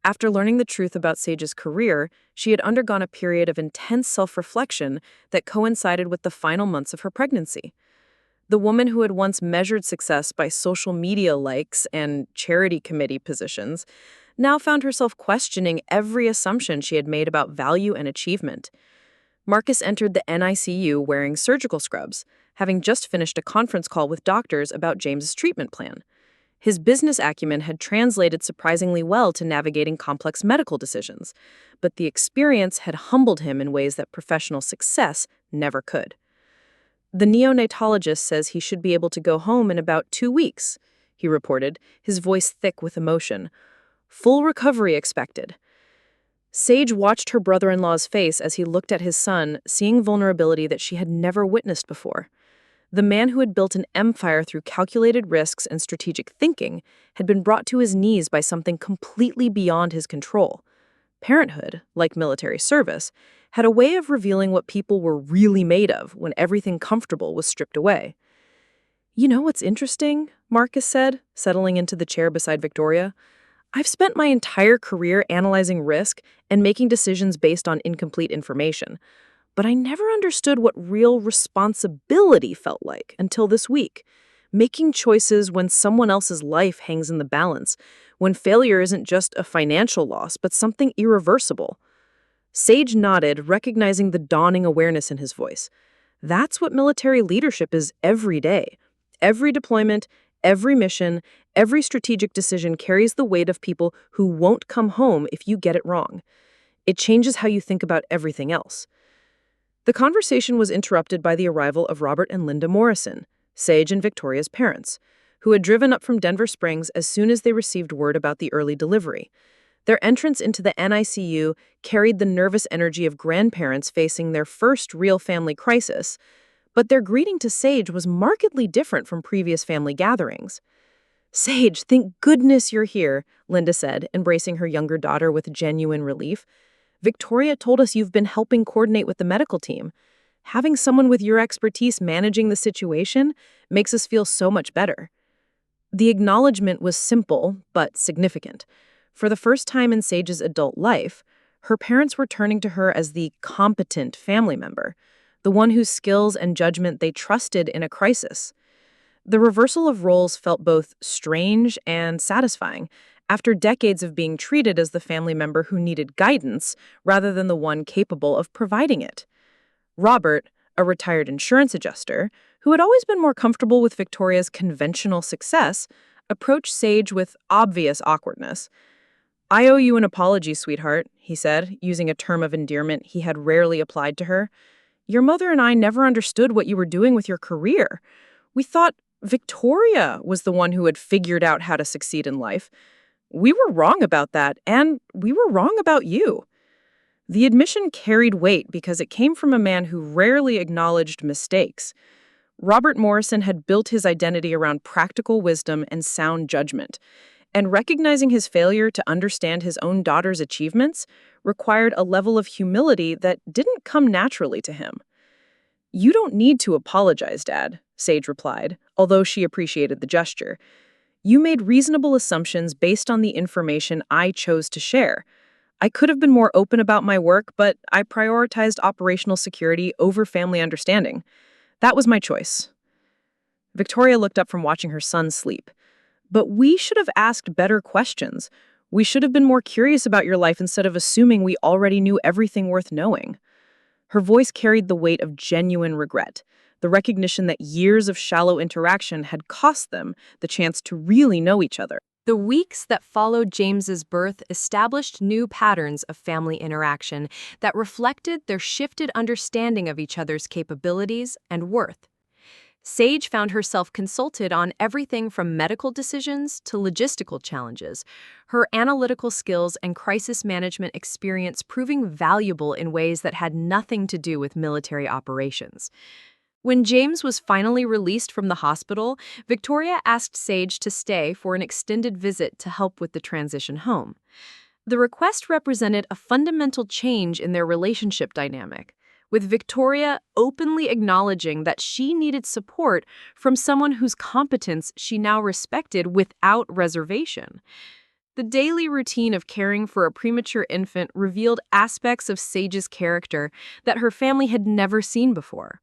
After learning the truth about Sage's career, she had undergone a period of intense self-reflection that coincided with the final months of her pregnancy. The woman who had once measured success by social media likes and charity committee positions now found herself questioning every assumption she had made about value and achievement. Marcus entered the NICU wearing surgical scrubs, having just finished a conference call with doctors about James's treatment plan. His business acumen had translated surprisingly well to navigating complex medical decisions, but the experience had humbled him in ways that professional success never could. The neonatologist says he should be able to go home in about 2 weeks, he reported, his voice thick with emotion. Full recovery expected. Sage watched her brother-in-law's face as he looked at his son, seeing vulnerability that she had never witnessed before. The man who had built an empire through calculated risks and strategic thinking had been brought to his knees by something completely beyond his control. Parenthood, like military service, had a way of revealing what people were really made of when everything comfortable was stripped away. You know what's interesting? Marcus said, settling into the chair beside Victoria. I've spent my entire career analyzing risk and making decisions based on incomplete information, but I never understood what real responsibility felt like until this week. Making choices when someone else's life hangs in the balance, when failure isn't just a financial loss, but something irreversible. Sage nodded, recognizing the dawning awareness in his voice. That's what military leadership is every day. Every deployment, every mission, every strategic decision carries the weight of people who won't come home if you get it wrong. It changes how you think about everything else. The conversation was interrupted by the arrival of Robert and Linda Morrison, Sage and Victoria's parents, who had driven up from Denver Springs as soon as they received word about the early delivery. Their entrance into the NICU carried the nervous energy of grandparents facing their first real family crisis, but their greeting to Sage was markedly different from previous family gatherings. Sage, thank goodness you're here, Linda said, embracing her younger daughter with genuine relief. Victoria told us you've been helping coordinate with the medical team. Having someone with your expertise managing the situation makes us feel so much better. The acknowledgement was simple, but significant. For the first time in Sage's adult life, her parents were turning to her as the competent family member, the one whose skills and judgment they trusted in a crisis. The reversal of roles felt both strange and satisfying, after decades of being treated as the family member who needed guidance rather than the one capable of providing it. Robert, a retired insurance adjuster, who had always been more comfortable with Victoria's conventional success, approached Sage with obvious awkwardness. I owe you an apology, sweetheart, he said, using a term of endearment he had rarely applied to her. Your mother and I never understood what you were doing with your career. We thought Victoria was the one who had figured out how to succeed in life. We were wrong about that, and we were wrong about you. The admission carried weight because it came from a man who rarely acknowledged mistakes. Robert Morrison had built his identity around practical wisdom and sound judgment, and recognizing his failure to understand his own daughter's achievements required a level of humility that didn't come naturally to him. You don't need to apologize, Dad, Sage replied, although she appreciated the gesture. You made reasonable assumptions based on the information I chose to share. I could have been more open about my work, but I prioritized operational security over family understanding. That was my choice. Victoria looked up from watching her son sleep. But we should have asked better questions. We should have been more curious about your life instead of assuming we already knew everything worth knowing. Her voice carried the weight of genuine regret, the recognition that years of shallow interaction had cost them the chance to really know each other. The weeks that followed James's birth established new patterns of family interaction that reflected their shifted understanding of each other's capabilities and worth. Sage found herself consulted on everything from medical decisions to logistical challenges, her analytical skills and crisis management experience proving valuable in ways that had nothing to do with military operations. When James was finally released from the hospital, Victoria asked Sage to stay for an extended visit to help with the transition home. The request represented a fundamental change in their relationship dynamic, with Victoria openly acknowledging that she needed support from someone whose competence she now respected without reservation. The daily routine of caring for a premature infant revealed aspects of Sage's character that her family had never seen before.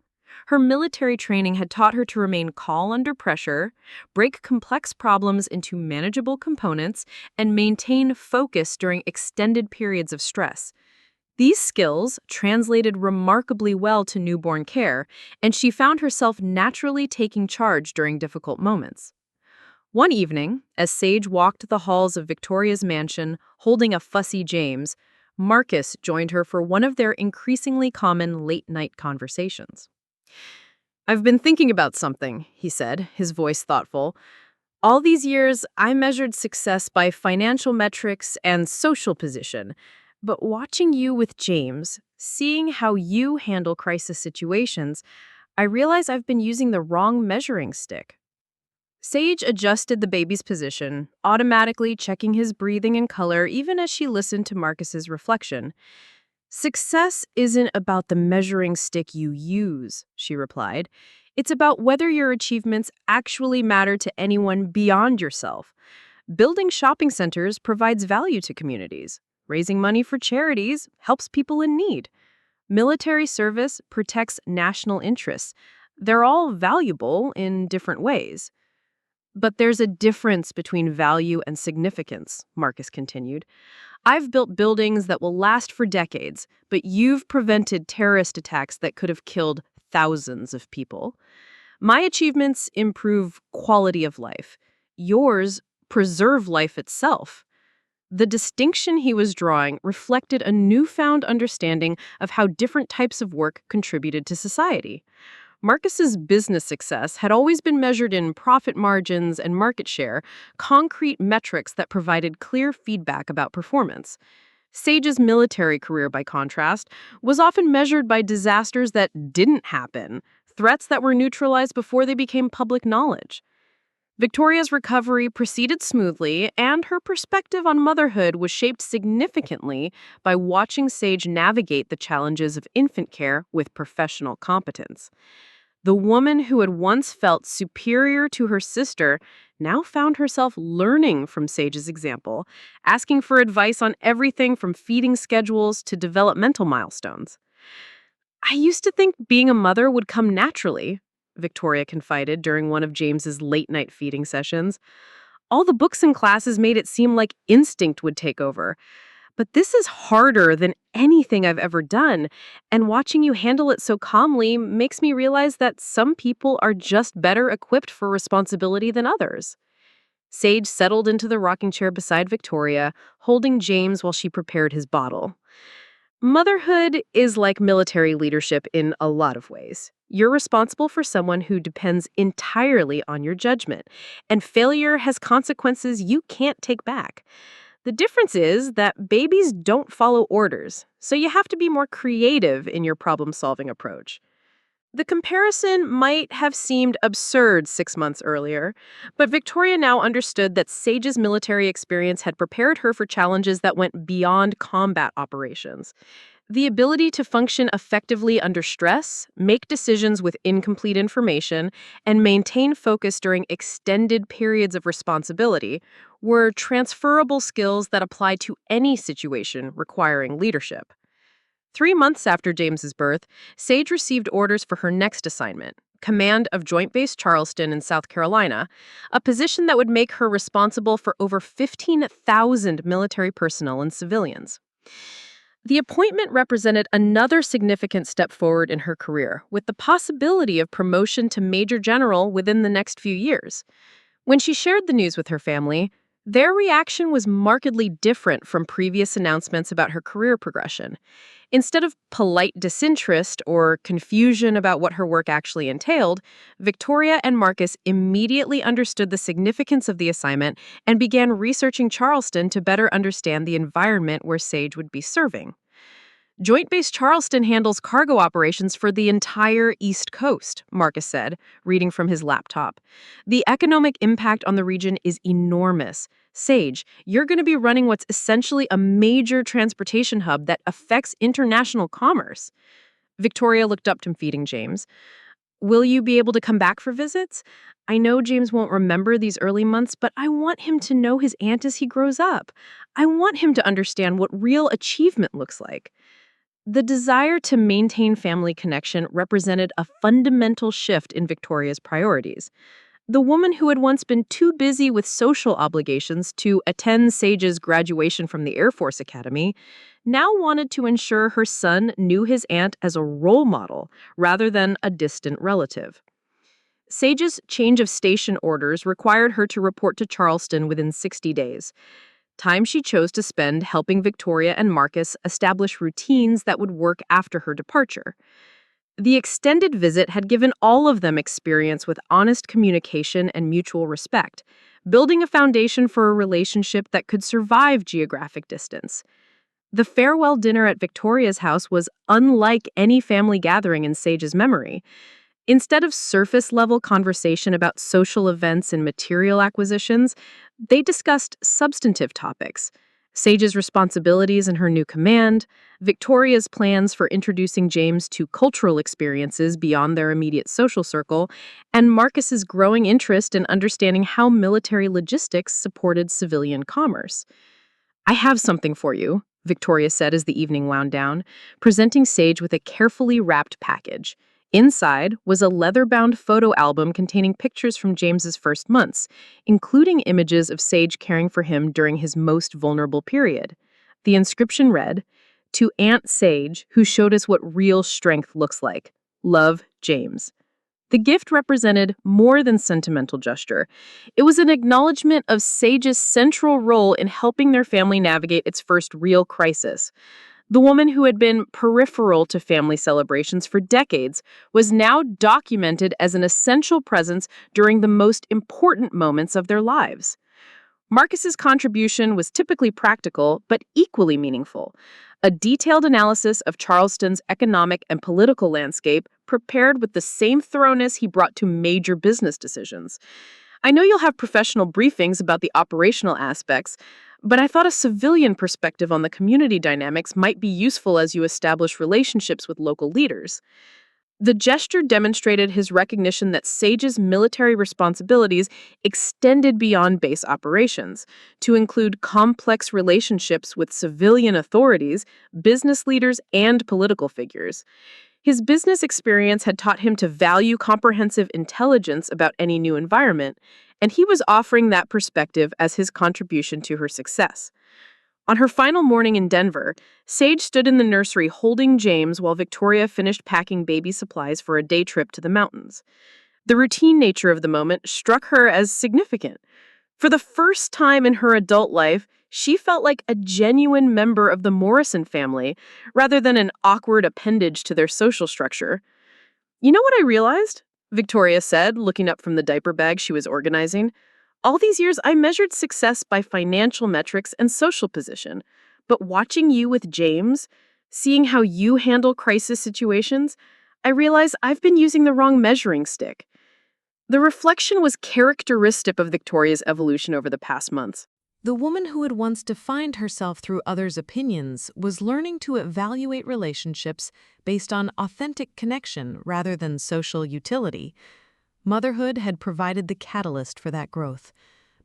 Her military training had taught her to remain calm under pressure, break complex problems into manageable components, and maintain focus during extended periods of stress. These skills translated remarkably well to newborn care, and she found herself naturally taking charge during difficult moments. One evening, as Sage walked the halls of Victoria's mansion holding a fussy James, Marcus joined her for one of their increasingly common late-night conversations. "I've been thinking about something," he said, his voice thoughtful. "All these years, I measured success by financial metrics and social position. But watching you with James, seeing how you handle crisis situations, I realize I've been using the wrong measuring stick." Sage adjusted the baby's position, automatically checking his breathing and color even as she listened to Marcus's reflection. "Success isn't about the measuring stick you use," she replied. "It's about whether your achievements actually matter to anyone beyond yourself. Building shopping centers provides value to communities. Raising money for charities helps people in need. Military service protects national interests. They're all valuable in different ways." "But there's a difference between value and significance," Marcus continued. "I've built buildings that will last for decades, but you've prevented terrorist attacks that could have killed thousands of people. My achievements improve quality of life. Yours preserve life itself." The distinction he was drawing reflected a newfound understanding of how different types of work contributed to society. Marcus's business success had always been measured in profit margins and market share, concrete metrics that provided clear feedback about performance. Sage's military career, by contrast, was often measured by disasters that didn't happen, threats that were neutralized before they became public knowledge. Victoria's recovery proceeded smoothly, and her perspective on motherhood was shaped significantly by watching Sage navigate the challenges of infant care with professional competence. The woman who had once felt superior to her sister now found herself learning from Sage's example, asking for advice on everything from feeding schedules to developmental milestones. "I used to think being a mother would come naturally," Victoria confided during one of James's late-night feeding sessions. "All the books and classes made it seem like instinct would take over. But this is harder than anything I've ever done, and watching you handle it so calmly makes me realize that some people are just better equipped for responsibility than others." Sage settled into the rocking chair beside Victoria, holding James while she prepared his bottle. "Motherhood is like military leadership in a lot of ways. You're responsible for someone who depends entirely on your judgment, and failure has consequences you can't take back. The difference is that babies don't follow orders, so you have to be more creative in your problem-solving approach." The comparison might have seemed absurd 6 months earlier, but Victoria now understood that Sage's military experience had prepared her for challenges that went beyond combat operations. The ability to function effectively under stress, make decisions with incomplete information, and maintain focus during extended periods of responsibility were transferable skills that apply to any situation requiring leadership. 3 months after James's birth, Sage received orders for her next assignment, command of Joint Base Charleston in South Carolina, a position that would make her responsible for over 15,000 military personnel and civilians. The appointment represented another significant step forward in her career, with the possibility of promotion to Major General within the next few years. When she shared the news with her family, Their reaction was markedly different from previous announcements about her career progression. Instead of polite disinterest or confusion about what her work actually entailed, Victoria and Marcus immediately understood the significance of the assignment and began researching Charleston to better understand the environment where Sage would be serving. Joint Base Charleston handles cargo operations for the entire East Coast, Marcus said, reading from his laptop. The economic impact on the region is enormous. Sage, you're going to be running what's essentially a major transportation hub that affects international commerce. Victoria looked up to feeding James. Will you be able to come back for visits? I know James won't remember these early months, but I want him to know his aunt as he grows up. I want him to understand what real achievement looks like. The desire to maintain family connection represented a fundamental shift in Victoria's priorities. The woman who had once been too busy with social obligations to attend Sage's graduation from the Air Force Academy now wanted to ensure her son knew his aunt as a role model rather than a distant relative. Sage's change of station orders required her to report to Charleston within 60 days. Time she chose to spend helping Victoria and Marcus establish routines that would work after her departure. The extended visit had given all of them experience with honest communication and mutual respect, building a foundation for a relationship that could survive geographic distance. The farewell dinner at Victoria's house was unlike any family gathering in Sage's memory. Instead of surface-level conversation about social events and material acquisitions, they discussed substantive topics: Sage's responsibilities in her new command, Victoria's plans for introducing James to cultural experiences beyond their immediate social circle, and Marcus's growing interest in understanding how military logistics supported civilian commerce. I have something for you, Victoria said as the evening wound down, presenting Sage with a carefully wrapped package. Inside was a leather-bound photo album containing pictures from James's first months, including images of Sage caring for him during his most vulnerable period. The inscription read, "To Aunt Sage, who showed us what real strength looks like. Love, James." The gift represented more than sentimental gesture. It was an acknowledgement of Sage's central role in helping their family navigate its first real crisis. The woman who had been peripheral to family celebrations for decades was now documented as an essential presence during the most important moments of their lives. Marcus's contribution was typically practical, but equally meaningful. A detailed analysis of Charleston's economic and political landscape prepared with the same thoroughness he brought to major business decisions. I know you'll have professional briefings about the operational aspects, but I thought a civilian perspective on the community dynamics might be useful as you establish relationships with local leaders. The gesture demonstrated his recognition that Sage's military responsibilities extended beyond base operations, to include complex relationships with civilian authorities, business leaders, and political figures. His business experience had taught him to value comprehensive intelligence about any new environment, and he was offering that perspective as his contribution to her success. On her final morning in Denver, Sage stood in the nursery holding James while Victoria finished packing baby supplies for a day trip to the mountains. The routine nature of the moment struck her as significant. For the first time in her adult life, she felt like a genuine member of the Morrison family, rather than an awkward appendage to their social structure. "You know what I realized?" Victoria said, looking up from the diaper bag she was organizing. "All these years, I measured success by financial metrics and social position. But watching you with James, seeing how you handle crisis situations, I realize I've been using the wrong measuring stick." The reflection was characteristic of Victoria's evolution over the past months. The woman who had once defined herself through others' opinions was learning to evaluate relationships based on authentic connection rather than social utility. Motherhood had provided the catalyst for that growth,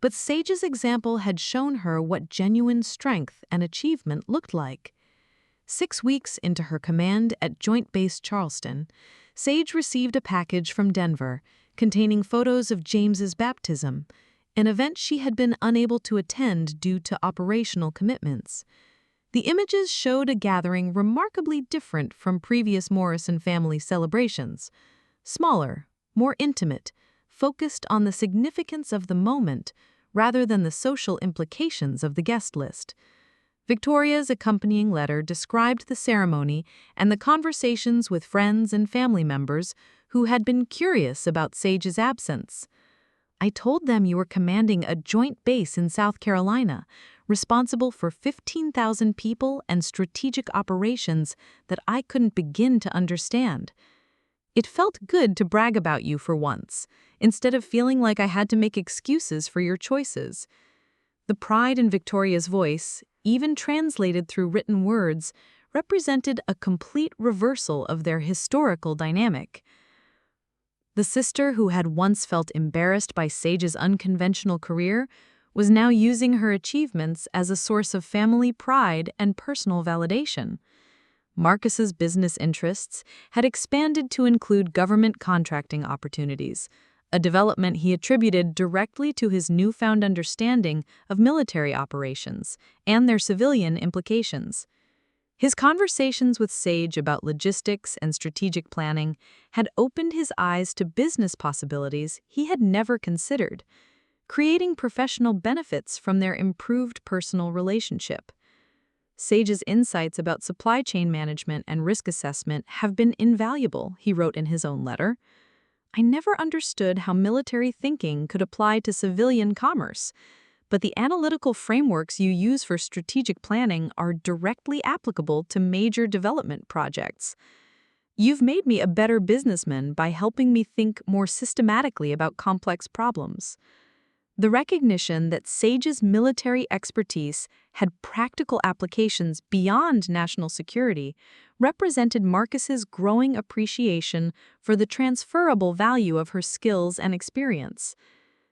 but Sage's example had shown her what genuine strength and achievement looked like. 6 weeks into her command at Joint Base Charleston, Sage received a package from Denver containing photos of James's baptism, an event she had been unable to attend due to operational commitments. The images showed a gathering remarkably different from previous Morrison family celebrations. Smaller, more intimate, focused on the significance of the moment, rather than the social implications of the guest list. Victoria's accompanying letter described the ceremony and the conversations with friends and family members who had been curious about Sage's absence. "I told them you were commanding a joint base in South Carolina, responsible for 15,000 people and strategic operations that I couldn't begin to understand. It felt good to brag about you for once, instead of feeling like I had to make excuses for your choices." The pride in Victoria's voice, even translated through written words, represented a complete reversal of their historical dynamic. The sister who had once felt embarrassed by Sage's unconventional career was now using her achievements as a source of family pride and personal validation. Marcus's business interests had expanded to include government contracting opportunities, a development he attributed directly to his newfound understanding of military operations and their civilian implications. His conversations with Sage about logistics and strategic planning had opened his eyes to business possibilities he had never considered, creating professional benefits from their improved personal relationship. Sage's insights about supply chain management and risk assessment have been invaluable, he wrote in his own letter. "I never understood how military thinking could apply to civilian commerce, but the analytical frameworks you use for strategic planning are directly applicable to major development projects. You've made me a better businessman by helping me think more systematically about complex problems." The recognition that Sage's military expertise had practical applications beyond national security represented Marcus's growing appreciation for the transferable value of her skills and experience.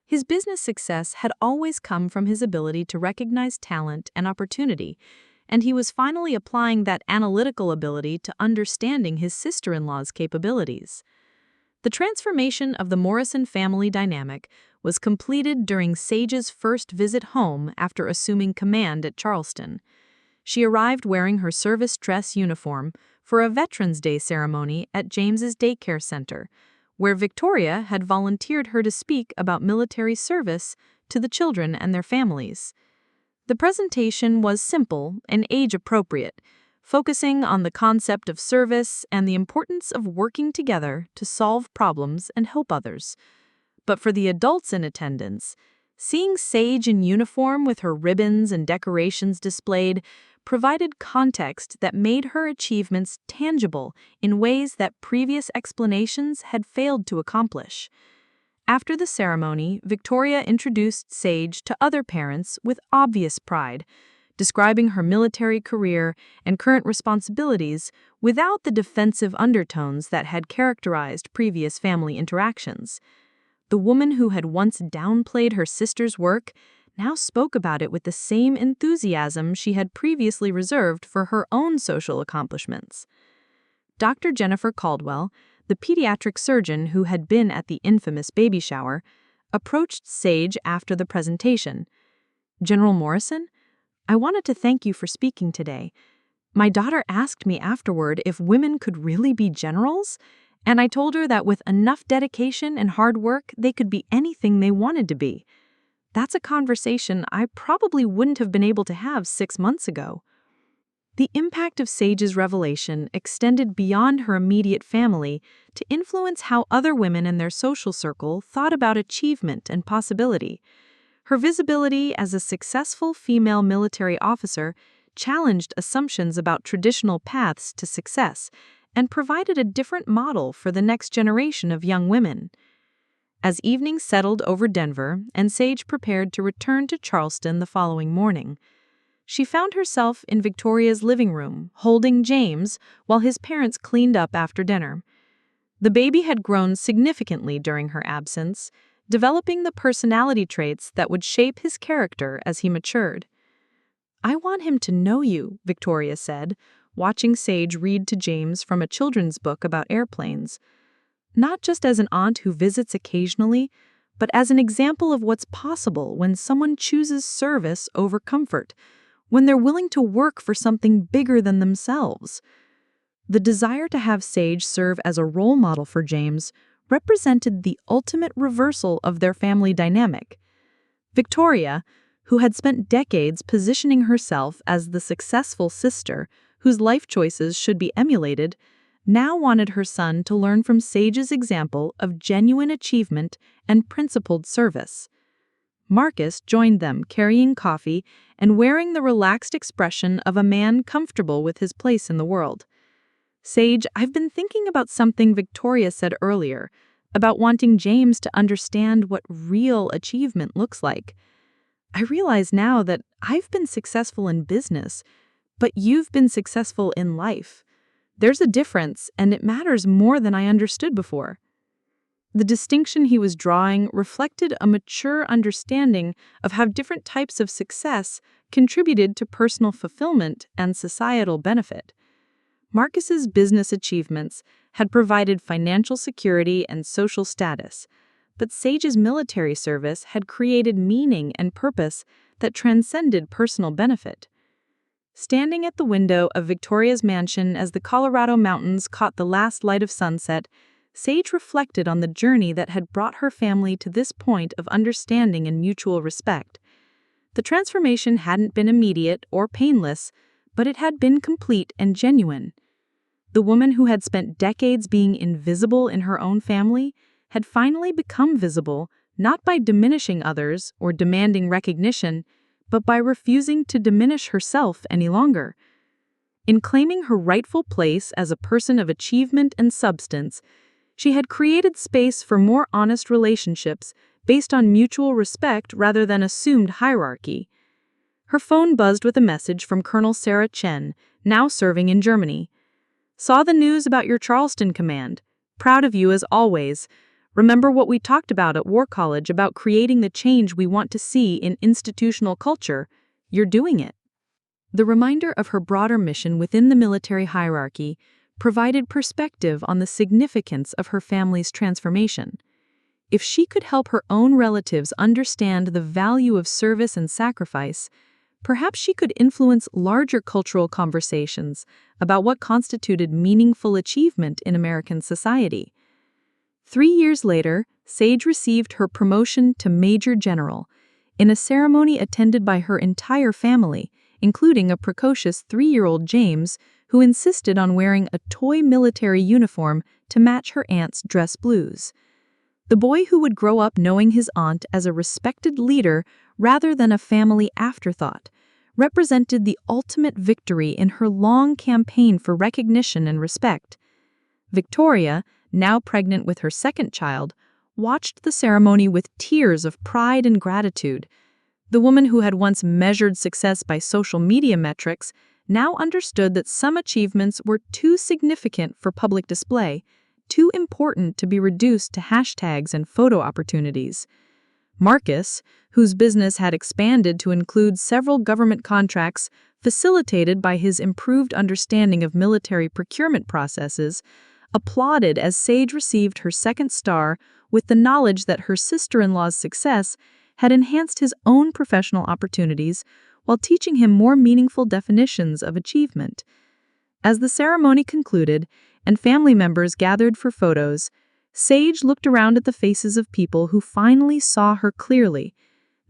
His business success had always come from his ability to recognize talent and opportunity, and he was finally applying that analytical ability to understanding his sister-in-law's capabilities. The transformation of the Morrison family dynamic was completed during Sage's first visit home after assuming command at Charleston. She arrived wearing her service dress uniform for a Veterans Day ceremony at James's daycare center, where Victoria had volunteered her to speak about military service to the children and their families. The presentation was simple and age-appropriate, focusing on the concept of service and the importance of working together to solve problems and help others. But for the adults in attendance, seeing Sage in uniform with her ribbons and decorations displayed provided context that made her achievements tangible in ways that previous explanations had failed to accomplish. After the ceremony, Victoria introduced Sage to other parents with obvious pride, describing her military career and current responsibilities without the defensive undertones that had characterized previous family interactions. The woman who had once downplayed her sister's work now spoke about it with the same enthusiasm she had previously reserved for her own social accomplishments. Dr. Jennifer Caldwell, the pediatric surgeon who had been at the infamous baby shower, approached Sage after the presentation. "General Morrison, I wanted to thank you for speaking today. My daughter asked me afterward if women could really be generals, and I told her that with enough dedication and hard work, they could be anything they wanted to be. That's a conversation I probably wouldn't have been able to have 6 months ago." The impact of Sage's revelation extended beyond her immediate family to influence how other women in their social circle thought about achievement and possibility. Her visibility as a successful female military officer challenged assumptions about traditional paths to success and provided a different model for the next generation of young women. As evening settled over Denver and Sage prepared to return to Charleston the following morning, she found herself in Victoria's living room, holding James while his parents cleaned up after dinner. The baby had grown significantly during her absence, developing the personality traits that would shape his character as he matured. "I want him to know you," Victoria said, watching Sage read to James from a children's book about airplanes. "Not just as an aunt who visits occasionally, but as an example of what's possible when someone chooses service over comfort, when they're willing to work for something bigger than themselves." The desire to have Sage serve as a role model for James represented the ultimate reversal of their family dynamic. Victoria, who had spent decades positioning herself as the successful sister whose life choices should be emulated, now wanted her son to learn from Sage's example of genuine achievement and principled service. Marcus joined them, carrying coffee and wearing the relaxed expression of a man comfortable with his place in the world. "Sage, I've been thinking about something Victoria said earlier, about wanting James to understand what real achievement looks like. I realize now that I've been successful in business, but you've been successful in life. There's a difference, and it matters more than I understood before." The distinction he was drawing reflected a mature understanding of how different types of success contributed to personal fulfillment and societal benefit. Marcus's business achievements had provided financial security and social status, but Sage's military service had created meaning and purpose that transcended personal benefit. Standing at the window of Victoria's mansion as the Colorado mountains caught the last light of sunset, Sage reflected on the journey that had brought her family to this point of understanding and mutual respect. The transformation hadn't been immediate or painless, but it had been complete and genuine. The woman who had spent decades being invisible in her own family had finally become visible, not by diminishing others or demanding recognition, but by refusing to diminish herself any longer. In claiming her rightful place as a person of achievement and substance, she had created space for more honest relationships based on mutual respect rather than assumed hierarchy. Her phone buzzed with a message from Colonel Sarah Chen, now serving in Germany. "Saw the news about your Charleston command. Proud of you as always. Remember what we talked about at War College about creating the change we want to see in institutional culture? You're doing it." The reminder of her broader mission within the military hierarchy provided perspective on the significance of her family's transformation. If she could help her own relatives understand the value of service and sacrifice, perhaps she could influence larger cultural conversations about what constituted meaningful achievement in American society. 3 years later, Sage received her promotion to Major General in a ceremony attended by her entire family, including a precocious 3-year-old James, who insisted on wearing a toy military uniform to match her aunt's dress blues. The boy who would grow up knowing his aunt as a respected leader rather than a family afterthought represented the ultimate victory in her long campaign for recognition and respect. Victoria, now pregnant with her second child, watched the ceremony with tears of pride and gratitude. The woman who had once measured success by social media metrics now understood that some achievements were too significant for public display, too important to be reduced to hashtags and photo opportunities. Marcus, whose business had expanded to include several government contracts facilitated by his improved understanding of military procurement processes, applauded as Sage received her second star with the knowledge that her sister-in-law's success had enhanced his own professional opportunities while teaching him more meaningful definitions of achievement. As the ceremony concluded and family members gathered for photos, Sage looked around at the faces of people who finally saw her clearly.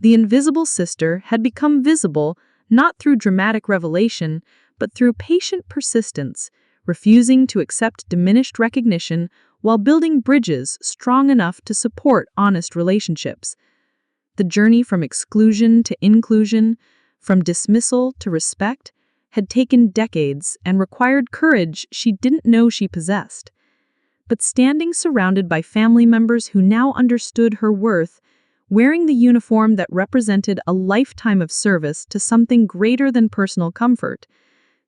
The invisible sister had become visible not through dramatic revelation, but through patient persistence, refusing to accept diminished recognition while building bridges strong enough to support honest relationships. The journey from exclusion to inclusion, from dismissal to respect, had taken decades and required courage she didn't know she possessed. But standing surrounded by family members who now understood her worth, wearing the uniform that represented a lifetime of service to something greater than personal comfort,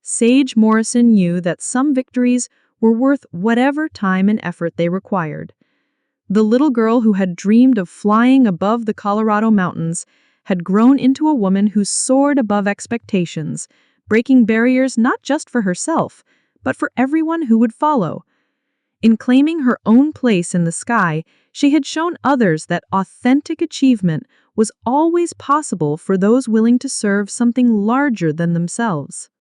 Sage Morrison knew that some victories were worth whatever time and effort they required. The little girl who had dreamed of flying above the Colorado mountains had grown into a woman who soared above expectations, breaking barriers not just for herself, but for everyone who would follow. In claiming her own place in the sky, she had shown others that authentic achievement was always possible for those willing to serve something larger than themselves.